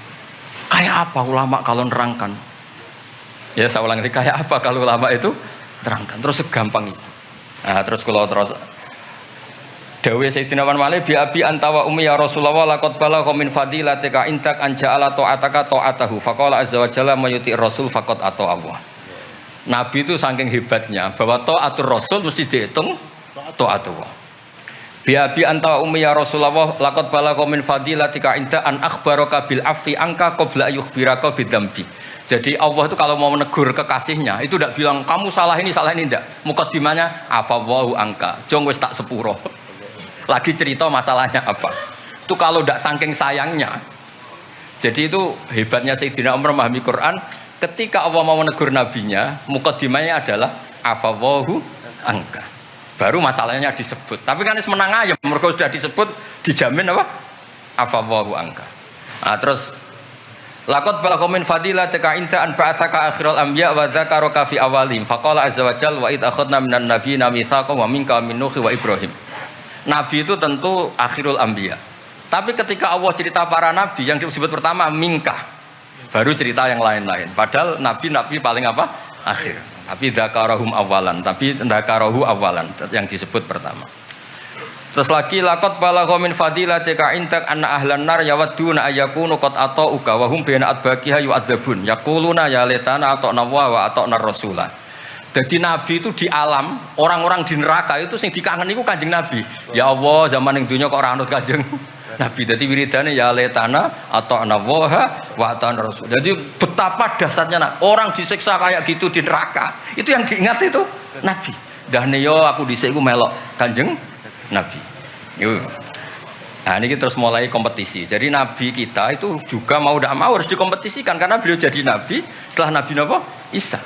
Kayak apa ulama kalau nerangkan? Ya saya ulang lagi, kayak apa kalau ulama itu terangkan? Terus segampang itu. Nah, terus kalau terus Dawe Sayyidina Umar Malik bi abi antawa ummi ya Rasulullah laqad balagha min fadilatika intak anja'ala ta'ataka ta'atahu faqala azza wa jalla mayuti rasul faqad ata Allah. Nabi itu saking hebatnya bahwa ta'atur rasul mesti dihitung ta'atullah. Bi abi antawa ummi ya Rasulullah laqad balagha min fadilatika inta an akhbaraka bil afi angka qabla yukhbiraka bidzambi. Jadi Allah itu kalau mau menegur kekasihnya itu tidak bilang kamu salah ini enggak. Mukadimahnya afawwahu angka. Jong wis tak sepuro. Lagi cerita masalahnya apa itu kalau tidak saking sayangnya. Jadi itu hebatnya Sayyidina Umar memahami Quran. Ketika Allah mau menegur nabinya, mukadimahnya adalah afawahu angka, baru masalahnya disebut. Tapi kan menang aja, mereka sudah disebut dijamin apa afawahu angka. Nah, terus laqad balagha min fadilatika inta an ba'atsaka akhiral anbiya wa dzakaraka fi awalihim faqala azza wa jalla wa id akhadna minan nabiyina mitsaqan wa minka min nuh wa ibrahim. Nabi itu tentu akhirul anbiya. Tapi ketika Allah cerita para nabi yang disebut pertama mingkah, baru cerita yang lain-lain. Padahal nabi paling apa? Akhir. Tapi dzakarahum awalan, tapi dzakarahu awalan yang disebut pertama. Terus lagi laqad balagha min fadilatika intak anna ahlan nar yawadduna ayyakunu qad ata'uka wa hum baina adbaqiha yu'adzabun yaquluna ya laitana ata'na wa ata'na rasulah. Jadi Nabi itu di alam, orang-orang di neraka itu sing dikangen iku Kanjeng Nabi. Ya Allah, zaman ning dunya kok ora anut Kanjeng Nabi. Dadi wiridane ya letana atau anawaha wa ta'an rasul. Jadi betapa dahsyatnya orang disiksa kayak gitu di neraka. Itu yang diingat itu Nabi. Dahne yo aku dhisik iku melok Kanjeng Nabi. Yo. Nah, ini kita terus mulai kompetisi. Jadi Nabi kita itu juga mau tidak mau harus dikompetisikan karena beliau jadi Nabi setelah Nabi napa? Isa.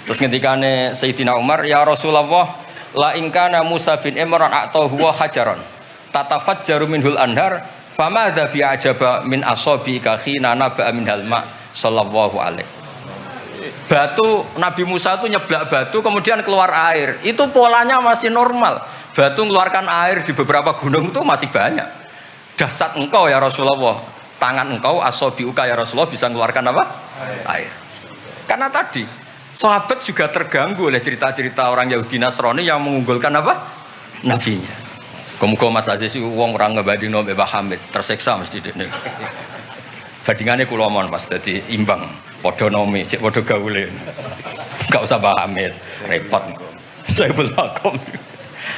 Terus ketikane Sayyidina Umar, ya Rasulullah, la in kana Musa bin Imran a'ta huwa hajaran tatafajjaru minhul anhar famadza bi ajaba min asabika khina naba'a minhal ma sallallahu alaihi. Batu Nabi Musa itu nyeblak batu kemudian keluar air. Itu polanya masih normal. Batu mengeluarkan air di beberapa gunung itu masih banyak. Dahsyat engkau ya Rasulullah. Tangan engkau asabiuka ya Rasulullah bisa mengeluarkan apa? Air. Karena tadi sahabat juga terganggu oleh cerita-cerita orang Yahudi Nasrani yang mengunggulkan apa? Nabinya. Kemudian Mas Aziz itu uang orang ngebanding Mbak Hamid tersiksa mesti ini. Bandingannya kulomon Mas, jadi imbang. Podo nomi, cek podo gaule. Gak usah Mbak Hamid, repot. Saya belum.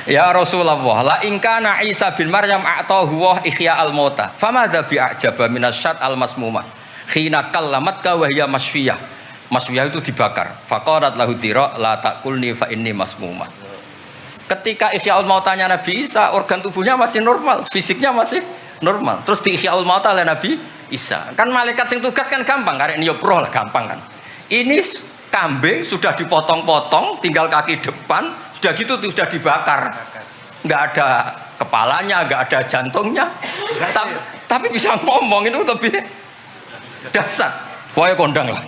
Ya Rasulullah, la ingkana Isa bin Maryam a'tahu wa ihya al-mauta. Famadza bi'ajaba minasyat al-masmumah. Khina kallamatka wa hiya masfiyah. Maswiyah itu dibakar. Faqarat lahu tira la taqulni fa inni masmumah. Ketika ihyaul mautanya Nabi Isa, organ tubuhnya masih normal, fisiknya masih normal. Terus di ihyaul maut oleh Nabi Isa. Kan malaikat sing tugas kan gampang, karek niyo pro lah gampang kan. Ini Kambing sudah dipotong-potong, tinggal kaki depan, sudah gitu tuh sudah dibakar. Nggak ada kepalanya, nggak ada jantungnya. Tapi bisa ngomong, itu lebih dasar. Pokoknya kondang lah.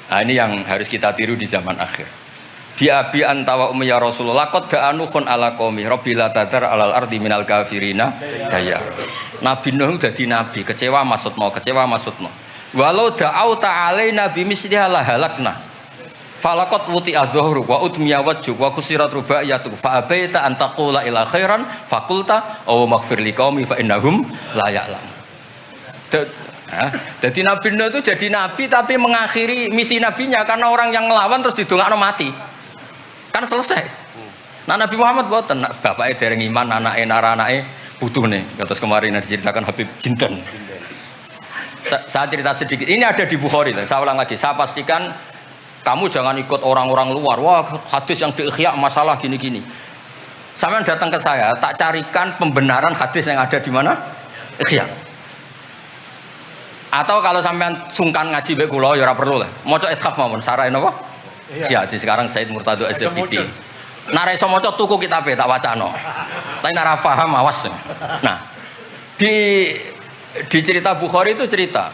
Nah, ini yang harus kita tiru di zaman akhir. Biabi antawa ummi ya Rasulullah qad da'anukhun ala qaumi rabbila tadar alal ardi minal kafirina dayar. Nabi Nuh dadi nabi, kecewa maksudno. Walau da'au ta'alaina bimisliha la halakna. Falaqat wuti adzuhru wa udmiya wajhu wa kusirat rubaiyatu fa abaita an taqula ila khairan faqulta aw maghfir liqaumi fa innahum la ya'lam. Jadi Nabi Nuh itu jadi nabi tapi mengakhiri misi nabinya karena orang yang ngelawan terus didongakno mati. Kan selesai. Nah Nabi Muhammad boten, bapaknya dereng iman, anake naranake putune. Terus kemarin diceritakan Habib Jinten. Saya cerita sedikit. Ini ada di Bukhari. Saya ulang lagi. Saya pastikan kamu jangan ikut orang-orang luar. Wah, hadis yang di Ihya masalah gini-gini. Sampeyan datang ke saya, tak carikan pembenaran hadis yang ada di mana? Ihya. Atau kalau sampean sungkan ngaji mbek kula ya ora perlu lah. Maca ithaf mawon sarai napa? Iya, di sekarang Said Murtado SPD. Nah, iso maca tuku kitabe tak wacano. Tapi nek ora paham awas. Nah, di cerita Bukhari itu cerita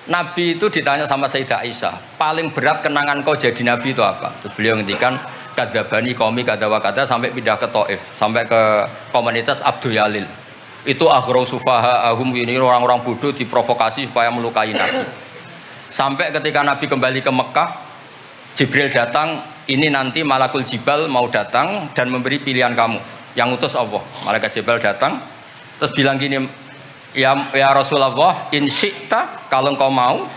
Nabi itu ditanya sama Sayyidah Aisyah, paling berat kenangan kau jadi Nabi itu apa? Terus beliau ngendikan kadzabani qaumi kadza sampai pindah ke Taif, sampai ke komunitas Abdul Yalil. Itu aghraw sufaha ahum, ini orang-orang bodoh diprovokasi supaya melukai Nabi. Sampai ketika Nabi kembali ke Mekah, Jibril datang, ini nanti Malakul Jibal mau datang dan memberi pilihan kamu. Yang utus Allah. Malaikat Jibal datang, terus bilang gini, ya Rasulullah, in syi'ta, kalau engkau mau,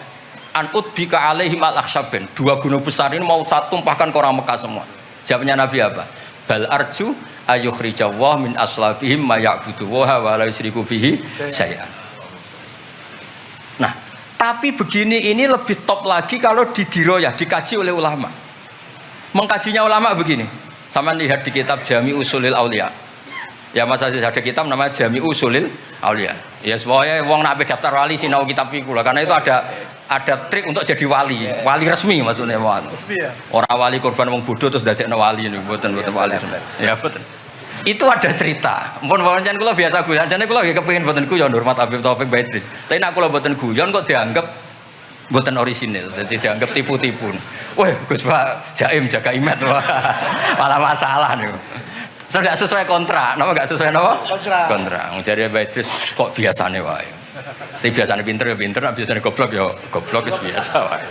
an udbika alaihim al-akhsyaben. 2 gunung besar ini mau saya tumpahkan ke orang Mekah semua. Jawabnya Nabi apa? Bal arju ayukhrijawah min aslafihim ma ya'buduwaha wa la yusriku bihi syai'an. Nah, tapi begini ini lebih top lagi kalau didiroyah, dikaji oleh ulama. Mengkajinya ulama begini. Sama lihat di kitab Jami Usulil Aulia. Ya masa ada kitab namanya Jami Usulil Aulia. Ya semuanya wong nak daftar wali sinau kitab iku lah, karena itu ada trik untuk jadi wali. Wali resmi maksudnya wali. Orang wali korban wong bodoh terus dadekno wali niku mboten wali. Ya mboten. Itu ada cerita. Mun pancen kula biasa guyon, jane kula nggih kepengin mboten guyon hormat Habib Taufik Baidris. Tapi nek kula mboten guyon kok dianggap mboten orisinil, jadi dianggap tipu-tipu. Wah, Gus Pak jaim jaga imet malah masalah niku. Tidak sesuai kontrak, napa enggak sesuai napa? Kontrak. Jare Baidris kok biasane wae. Sing biasane pinter ya pinter, nek biasane goblok ya goblok wis biasa wae.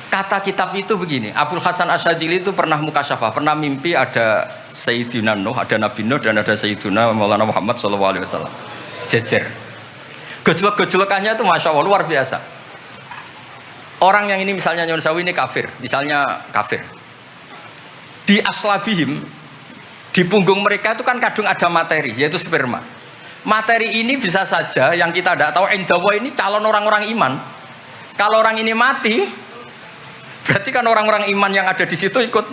Kata kitab itu begini, Abul Hasan Asyadili itu pernah mukasyafah, pernah mimpi ada Sayyidina Nuh, ada Nabi Nuh dan ada Sayyidina Maulana Muhammad SAW. Jejer. Gejolak-gejolakannya itu Masya Allah luar biasa. Orang yang ini misalnya Nyun Sewu ini kafir, misalnya kafir. Di aslabihim, di punggung mereka itu kan kadung ada materi, yaitu sperma. Materi ini bisa saja yang kita tidak tahu, indawa ini calon orang-orang iman. Kalau orang ini mati, berarti kan orang-orang iman yang ada di situ ikut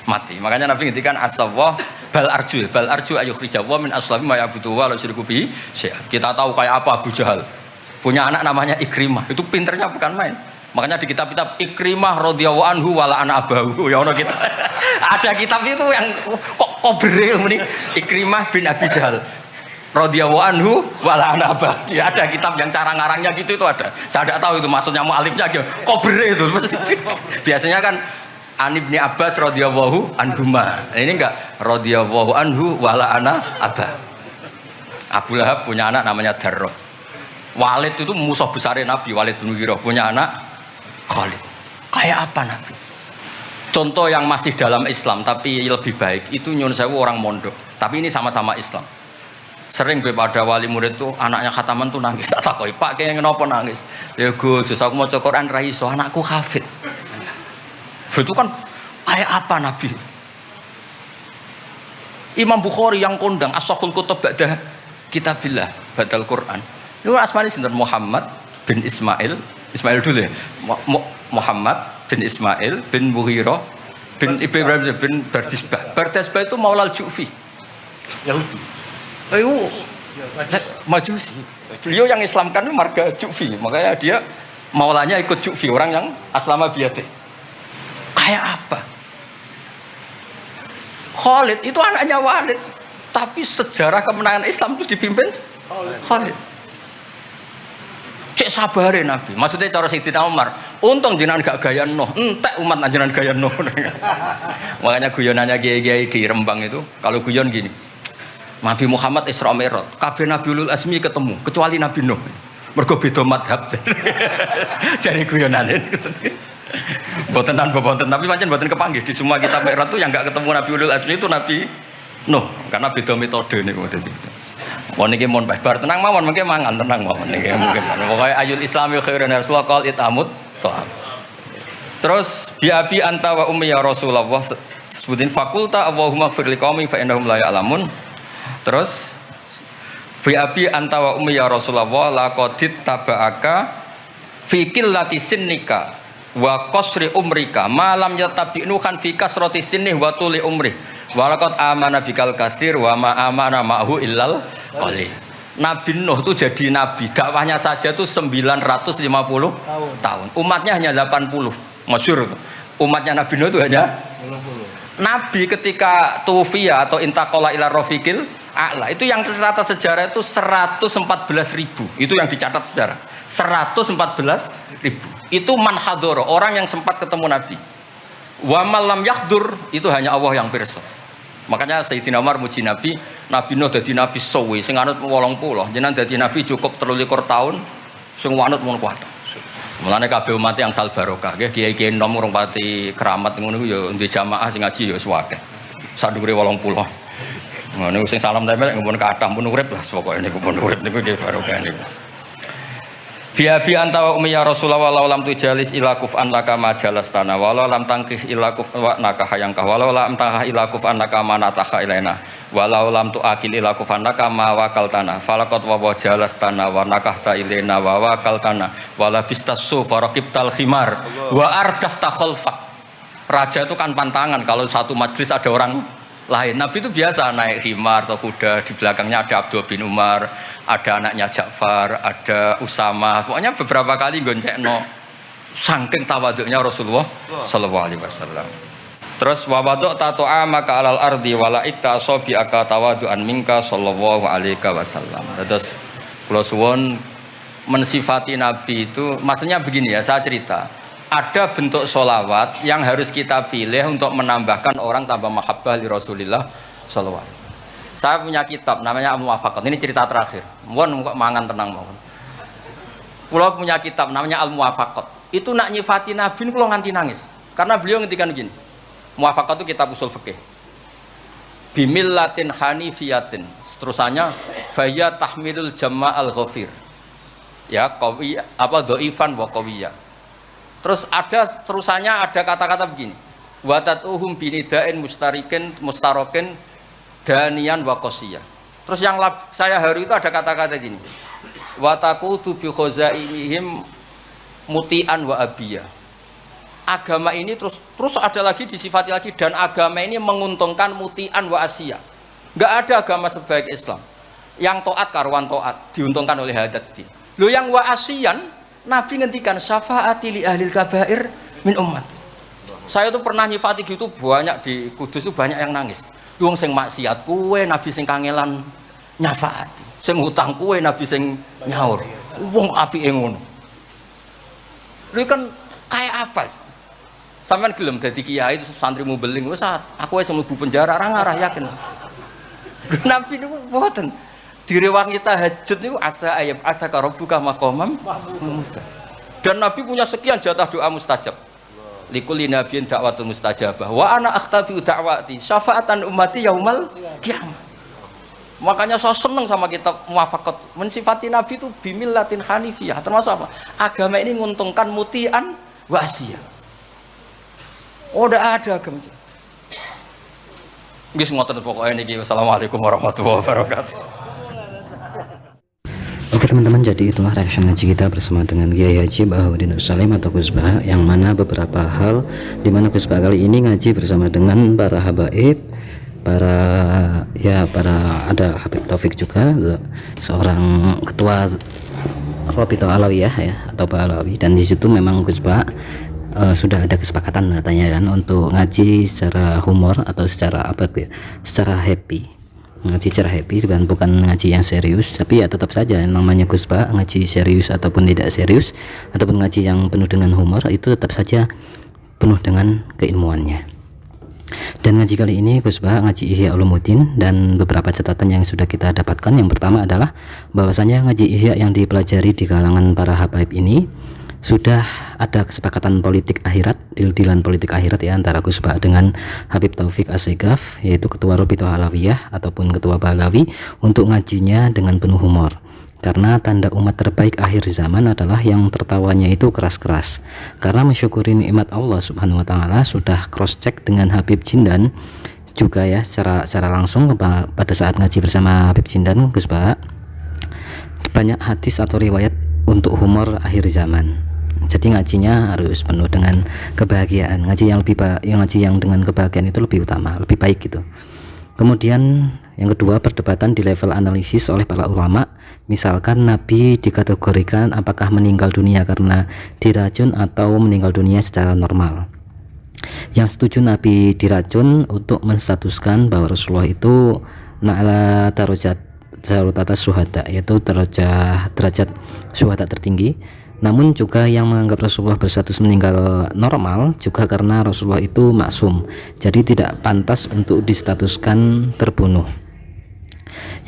mati. Makanya Nabi ngendikan asawah bal arju ayukhrijawah min aslabi ma ya'budu wa la yusyriku bihi syai'an. Kita tahu kayak apa Abu Jahal. Punya anak namanya Ikrimah. Itu pinternya bukan main. Makanya di kitab-kitab Ikrimah radhiyallahu anhu wala ana abahu. Ya ono kita. Ada kitab itu yang kok beril ini Ikrimah bin Abi Jahal. Radhiyallahu anhu wala ana abahu. Ya, ada kitab yang cara ngarangnya gitu itu ada. Saya tidak tahu itu maksudnya mualifnya kok beril itu. Biasanya kan An Ibni Abbas radhiyallahu anhuma. Ini enggak radhiyallahu anhu wala ana abah. Abu Lahab punya anak namanya Darrah. Walid itu musuh besarnya Nabi, Walid bin Mughirah punya anak Khalid. Kayak apa Nabi? Contoh yang masih dalam Islam tapi lebih baik itu Nyun Sewu orang mondok. Tapi ini sama-sama Islam. Sering pada wali murid tuh anaknya khataman tuh nangis. Tak takoi, Pak kayak kenapa nangis? Ya Gus, aku mau Quran ra iso, anakku hafid. Itu kan kayak apa Nabi? Imam Bukhari yang kondang as-sahul kutub ba'da kitabillah badal Quran. Itu asmane sinten Muhammad bin Ismail dulu ya. Muhammad bin Ismail bin Mughirah bin Ibrahim bin Bardisbah. Bardisbah itu Maulal Ju'fi. Yahudi. Majusi. Beliau yang Islamkan marga Ju'fi. Makanya dia Maulanya ikut Ju'fi, orang yang aslama biyadih. Kayak apa? Khalid itu anaknya Walid, tapi sejarah kemenangan Islam itu dipimpin Khalid. Cek sabare Nabi. Maksudnya cara Sayyidina Umar, untung jenengan gak gaya Nuh, entek umat jenengan gaya Nuh. Makanya guyonannya kiai-kiai di Rembang itu, kalau guyon gini, Nabi Muhammad Isra Mi'raj, kabeh Nabi Ulul Azmi ketemu, kecuali Nabi Nuh. Mergo beda madhab. Jadi guyonane. Boten tanpa boten, tapi pancen boten kepanggih di semua kitab Mi'raj itu yang enggak ketemu Nabi Ulul Azmi itu Nabi Nuh, karena beda metode niku. Mau niki mon bar tenang mawon mengke mangan tenang mawon niki mungkin. Pokoke ayul islami khairan Rasulullah qol itamut ta'am. Terus bi abi anta wa ummi ya Rasulullah sebutin fakulta Allahumma fir liqaumi fa innahum la ya'lamun. Terus bi abi anta wa ummi ya Rasulullah laqadit taba'aka fi qillati sinnika wa qasri umrika ma lam yatabi'nu kan fi kasrati sinnih wa tuli umri. Walaqad amana bikal katsir wa ma amana ma'hu illal qalil. Nabi Nuh itu jadi nabi, dakwahnya saja itu 950 tahun. Umatnya hanya 80. Masyhur itu. Umatnya Nabi Nuh itu hanya 80. Nabi ketika tufiya atau intaqala ila rafiqil a'la, itu yang tercatat sejarah itu 114.000. Itu yang dicatat sejarah. 114.000. Itu man hadara, orang yang sempat ketemu Nabi. Wa malam yahdur, itu hanya Allah yang pirsa. Makanya Sayyidina Umar muji Nabi, Nabi Nuh dadi nabi suwi, sing anut 80, jenengan dadi nabi cukup 23 tahun, sing anut mun kuat. Mulane kabeh umat yang sal barokah, nggih kiai-kiai nom urung pati keramat ngono ya ndek jamaah sing ngaji ya suwake. Sadure 80. Ngono sing salam tempel ngempun kathah pun urip lah pokoke niku pun urip niku nggih barokah niku. Bi anta wa ummi ya Rasulullah walau lam tujalis ila kuf'an laka ma jalastana walau lam tangkih ila kuf'an naka hayangka walau lam tangkah ila kuf'an naka manataha ilaina walau lam tuakil ila kuf'an naka ma wakaltana falaqad wa jalastana wa nakahta ilaina wa wakaltana wala bistasu faraqibtal khimar wa ardafta khalfa. Raja itu kan pantangan kalau satu majelis ada orang lain. Nabi itu biasa naik khimar atau kuda, di belakangnya ada Abdul bin Umar, ada anaknya Ja'far, ada Usama. Pokoknya beberapa kali goncekno saking tawaduknya Rasulullah sallallahu alaihi wasallam. Terus wa wadu' tato'a maka alal ardi wala ikta asobi aka tawadu'an minka sallallahu alaihi wasallam. Terus kula suwun mensifati Nabi itu maksudnya begini ya, saya cerita. Ada bentuk sholawat yang harus kita pilih untuk menambahkan orang tambah mahabbah li Rasulillah sallallahu alaihi wasallam. Saya punya kitab namanya Al-Muwafaqat. Ini cerita terakhir. Mohon kok mangan tenang mawon. Kula punya kitab namanya Al-Muwafaqat. Itu nak nyifati Nabi kula nganti nangis. Karena beliau ngendikan begini. Muwafaqat itu kitab usul fikih. Bimillatin hanifiyatin. Terusannya faya tahmilul jama'al ghafir. Ya, qawi apa dhaifan wa qawiyya. Terus ada terusannya ada kata-kata begini. Watatuhum binida'in mustarokin danian wa qasiyah. Terus yang saya haru itu ada kata-kata gini. Wataqutu bi khazaimihim muti'an wa abiyah. Agama ini terus ada lagi disifati lagi dan agama ini menguntungkan muti'an wa asiyah. Enggak ada agama sebaik Islam. Yang taat karuan taat diuntungkan oleh hadati. Lo yang wa asiyan Nabi ngendikan syafaati li ahlil kabair min umat. Saya tuh pernah nyifati gitu banyak di Kudus itu banyak yang nangis. Wong sing maksiat kuwe Nabi sing kangelan nyafaati. Sing hutang kuwe Nabi sing nyaur. Wong apike ngono. Lha kan kayak apa? Sampeyan gelem dadi kiai santrimu beling wis aku wis mlebu penjara ora ngarah yakin. Nabi niku mboten. Direwang kita tahajud itu asa ayat asa karobuka makomam mahmuda. Dan Nabi punya sekian jatah doa mustajab. Likulli nabiyyin da'watun mustajabah. Wa ana akhtabi da'wati syafaatan ummati yaumal kiamat. Makanya saya senang sama kitab Muwafaqat. Mensifati Nabi itu bimillatin hanifiyah. Termasuk apa? Agama ini menguntungkan muti'an wa asiyah. Oh, tidak ada agama. Nggih ngoten pokoke niki. Wassalamualaikum warahmatullahi wabarakatuh. Oke teman-teman, jadi itulah reaction ngaji kita bersama dengan Kiai Haji Bahaudin Salim atau Gus Bah, yang mana beberapa hal di mana Gus Bah kali ini ngaji bersama dengan para habaib, para ada Habib Taufik juga, seorang ketua Rabithah Alawiyah ya, atau Alawi, dan di situ memang Gus Bah sudah ada kesepakatan katanya kan untuk ngaji secara humor atau secara secara happy, ngaji secara happy dan bukan ngaji yang serius. Tapi ya tetap saja namanya Gus Bah, ngaji serius ataupun tidak serius ataupun ngaji yang penuh dengan humor itu tetap saja penuh dengan keilmuannya. Dan ngaji kali ini Gus Bah ngaji Ihya Ulumuddin, dan beberapa catatan yang sudah kita dapatkan. Yang pertama adalah bahwasanya ngaji Ihya yang dipelajari di kalangan para habaib ini sudah ada kesepakatan politik akhirat, deal-dealan politik akhirat ya, antara Gus Bah dengan Habib Taufik Assegaf, yaitu ketua Rabithah Alawiyah ataupun ketua Balawi, untuk ngajinya dengan penuh humor. Karena tanda umat terbaik akhir zaman adalah yang tertawanya itu keras-keras. Karena mensyukuri nikmat Allah Subhanahu wa taala, sudah cross check dengan Habib Jindan juga ya, secara langsung pada saat ngaji bersama Habib Jindan Gus Bah, banyak hadis atau riwayat untuk humor akhir zaman. Jadi ngajinya harus penuh dengan kebahagiaan. Ngaji yang dengan kebahagiaan itu lebih utama, lebih baik gitu. Kemudian yang kedua, perdebatan di level analisis oleh para ulama. Misalkan Nabi dikategorikan apakah meninggal dunia karena diracun atau meninggal dunia secara normal. Yang setuju Nabi diracun untuk menstatuskan bahwa Rasulullah itu na'ala darajat atas syuhada, yaitu derajat syuhada tertinggi. Namun juga yang menganggap Rasulullah berstatus meninggal normal juga karena Rasulullah itu maksum, jadi tidak pantas untuk distatuskan terbunuh.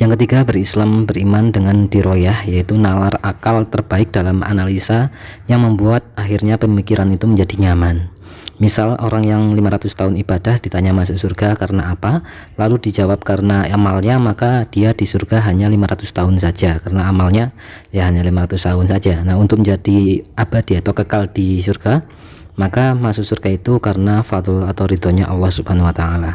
Yang ketiga, beriman dengan diroyah, yaitu nalar akal terbaik dalam analisa yang membuat akhirnya pemikiran itu menjadi nyaman. Misal orang yang 500 tahun ibadah ditanya masuk surga karena apa, lalu dijawab karena amalnya, maka dia di surga hanya 500 tahun saja karena amalnya ya hanya 500 tahun saja. Nah, untuk menjadi abadi atau kekal di surga, maka masuk surga itu karena fadl atau ridhonya Allah Subhanahu wa taala.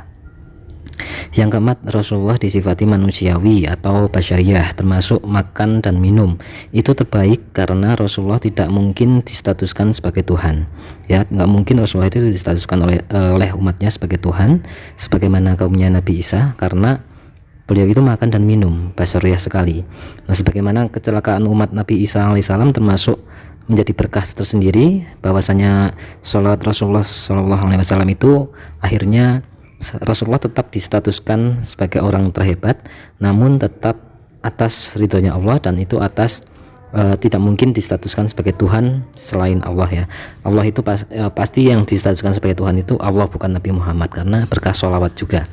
Yang keempat, Rasulullah disifati manusiawi atau basyariyah, termasuk makan dan minum. Itu terbaik karena Rasulullah tidak mungkin distatuskan sebagai Tuhan. Ya, nggak mungkin Rasulullah itu distatuskan oleh umatnya sebagai Tuhan, sebagaimana kaumnya Nabi Isa, karena beliau itu makan dan minum, basyariyah sekali. Nah, sebagaimana kecelakaan umat Nabi Isa alaihissalam termasuk menjadi berkah tersendiri, bahwasanya sholat Rasulullah SAW itu akhirnya Rasulullah tetap distatuskan sebagai orang terhebat, namun tetap atas ridhonya Allah, dan itu atas tidak mungkin distatuskan sebagai Tuhan selain Allah ya. Allah itu pasti yang distatuskan sebagai Tuhan itu Allah, bukan Nabi Muhammad, karena berkah sholawat juga.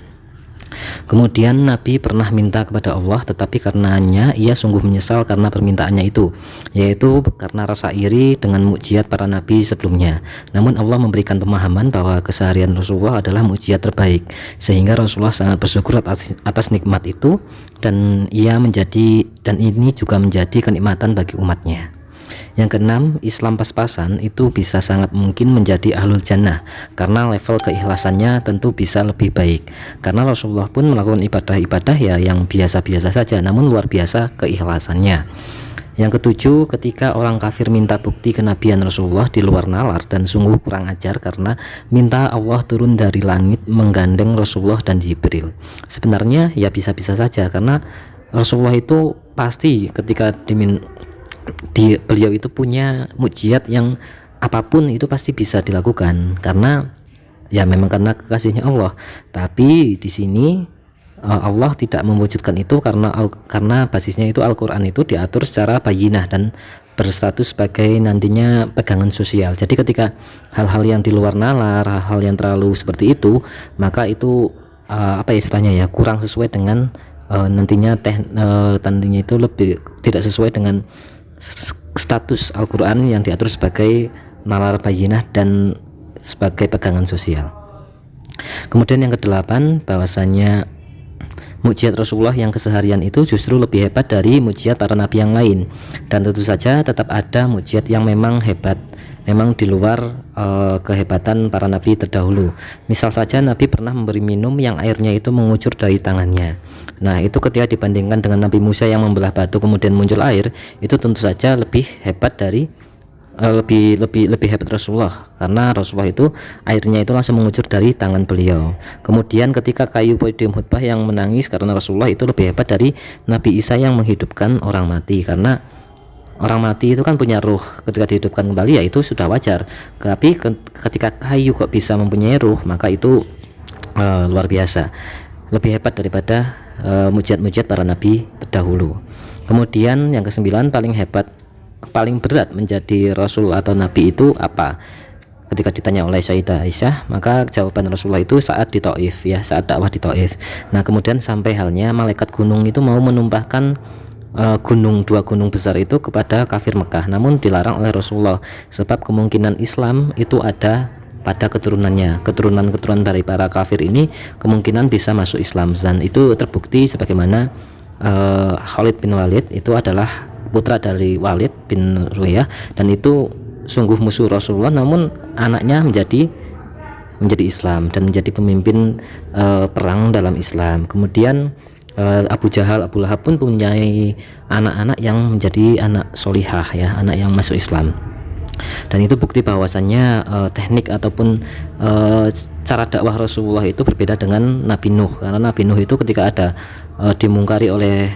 Kemudian Nabi pernah minta kepada Allah, tetapi karenanya ia sungguh menyesal karena permintaannya itu, yaitu karena rasa iri dengan mukjizat para nabi sebelumnya. Namun Allah memberikan pemahaman bahwa keseharian Rasulullah adalah mukjizat terbaik, sehingga Rasulullah sangat bersyukur atas nikmat itu, dan ini juga menjadi kenikmatan bagi umatnya. Yang keenam, Islam pas-pasan itu bisa sangat mungkin menjadi ahlul jannah karena level keikhlasannya tentu bisa lebih baik. Karena Rasulullah pun melakukan ibadah-ibadah ya yang biasa-biasa saja, namun luar biasa keikhlasannya. Yang ketujuh, ketika orang kafir minta bukti kenabian Rasulullah di luar nalar, dan sungguh kurang ajar karena minta Allah turun dari langit menggandeng Rasulullah dan Jibril. Sebenarnya ya bisa-bisa saja, karena Rasulullah itu pasti ketika beliau itu punya mukjizat yang apapun itu pasti bisa dilakukan, karena ya memang karena kekasihnya Allah. Tapi di sini Allah tidak mewujudkan itu karena basisnya itu Al-Quran itu diatur secara bayinah dan berstatus sebagai nantinya pegangan sosial. Jadi ketika hal-hal yang di luar nalar, hal-hal yang terlalu seperti itu, maka itu istilahnya ya kurang sesuai dengan nantinya itu lebih tidak sesuai dengan status Al-Quran yang diatur sebagai nalar bayinah dan sebagai pegangan sosial. Kemudian yang kedelapan, bahwasanya mukjizat Rasulullah yang keseharian itu justru lebih hebat dari mukjizat para nabi yang lain, dan tentu saja tetap ada mukjizat yang memang hebat, memang di luar kehebatan para nabi terdahulu. Misal saja Nabi pernah memberi minum yang airnya itu mengucur dari tangannya. Nah, itu ketika dibandingkan dengan Nabi Musa yang membelah batu kemudian muncul air, itu tentu saja lebih hebat dari lebih hebat Rasulullah, karena Rasulullah itu airnya itu langsung mengucur dari tangan beliau. Kemudian ketika kayu podium khutbah yang menangis karena Rasulullah, itu lebih hebat dari Nabi Isa yang menghidupkan orang mati, karena orang mati itu kan punya ruh, ketika dihidupkan kembali ya itu sudah wajar. Tapi ketika kayu kok bisa mempunyai ruh, maka itu luar biasa, lebih hebat daripada mujizat-mujizat para nabi terdahulu. Kemudian yang ke-9, paling hebat, paling berat menjadi rasul atau nabi itu apa? Ketika ditanya oleh Sayyidah Aisyah, maka jawaban Rasulullah itu saat di Taif, ya, saat dakwah di Taif. Nah, kemudian sampai halnya malaikat gunung itu mau menumpahkan dua gunung besar itu kepada kafir Mekah, namun dilarang oleh Rasulullah, sebab kemungkinan Islam itu ada pada keturunannya. Keturunan dari para kafir ini kemungkinan bisa masuk Islam, dan itu terbukti sebagaimana Khalid bin Walid itu adalah putra dari Walid bin Ruqayyah, dan itu sungguh musuh Rasulullah, namun anaknya menjadi Islam dan menjadi pemimpin perang dalam Islam. Kemudian Abu Jahal, Abu Lahab pun mempunyai anak-anak yang menjadi anak solihah, ya, anak yang masuk Islam. Dan itu bukti bahwasannya teknik ataupun cara dakwah Rasulullah itu berbeda dengan Nabi Nuh, karena Nabi Nuh itu ketika ada dimungkari oleh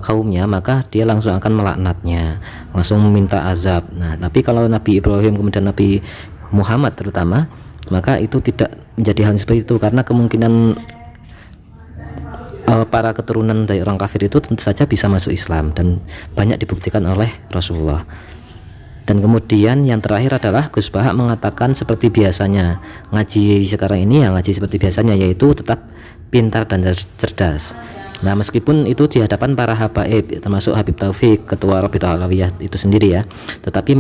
kaumnya, maka dia langsung akan melaknatnya, langsung meminta azab. Nah, tapi kalau Nabi Ibrahim kemudian Nabi Muhammad terutama, maka itu tidak menjadi hal seperti itu, karena kemungkinan para keturunan dari orang kafir itu tentu saja bisa masuk Islam, dan banyak dibuktikan oleh Rasulullah. Dan kemudian yang terakhir adalah Gus Bahak mengatakan seperti biasanya ngaji sekarang ini, ya ngaji seperti biasanya, yaitu tetap pintar dan cerdas. Nah, meskipun itu di hadapan para habaib, termasuk Habib Taufik, ketua Rabithah Alawiyah itu sendiri, ya, tetapi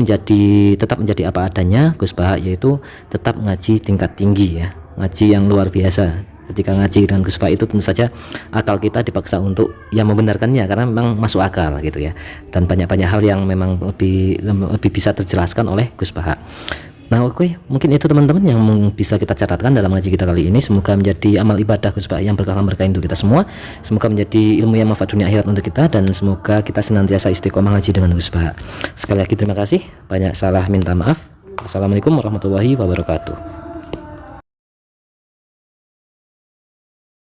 tetap menjadi apa adanya Gus Bahak, yaitu tetap ngaji tingkat tinggi, ya, ngaji yang luar biasa. Ketika ngaji dengan Gus Bahak itu tentu saja akal kita dipaksa untuk yang membenarkannya, karena memang masuk akal gitu, ya, dan banyak hal yang memang lebih bisa terjelaskan oleh Gus Bahak. Nah, oke, mungkin itu teman-teman yang bisa kita catatkan dalam ngaji kita kali ini. Semoga menjadi amal ibadah Gus Bahak yang berkah untuk kita semua. Semoga menjadi ilmu yang manfaat dunia akhirat untuk kita, dan semoga kita senantiasa istiqomah ngaji dengan Gus Bahak. Sekali lagi terima kasih, banyak salah minta maaf. Assalamualaikum warahmatullahi wabarakatuh.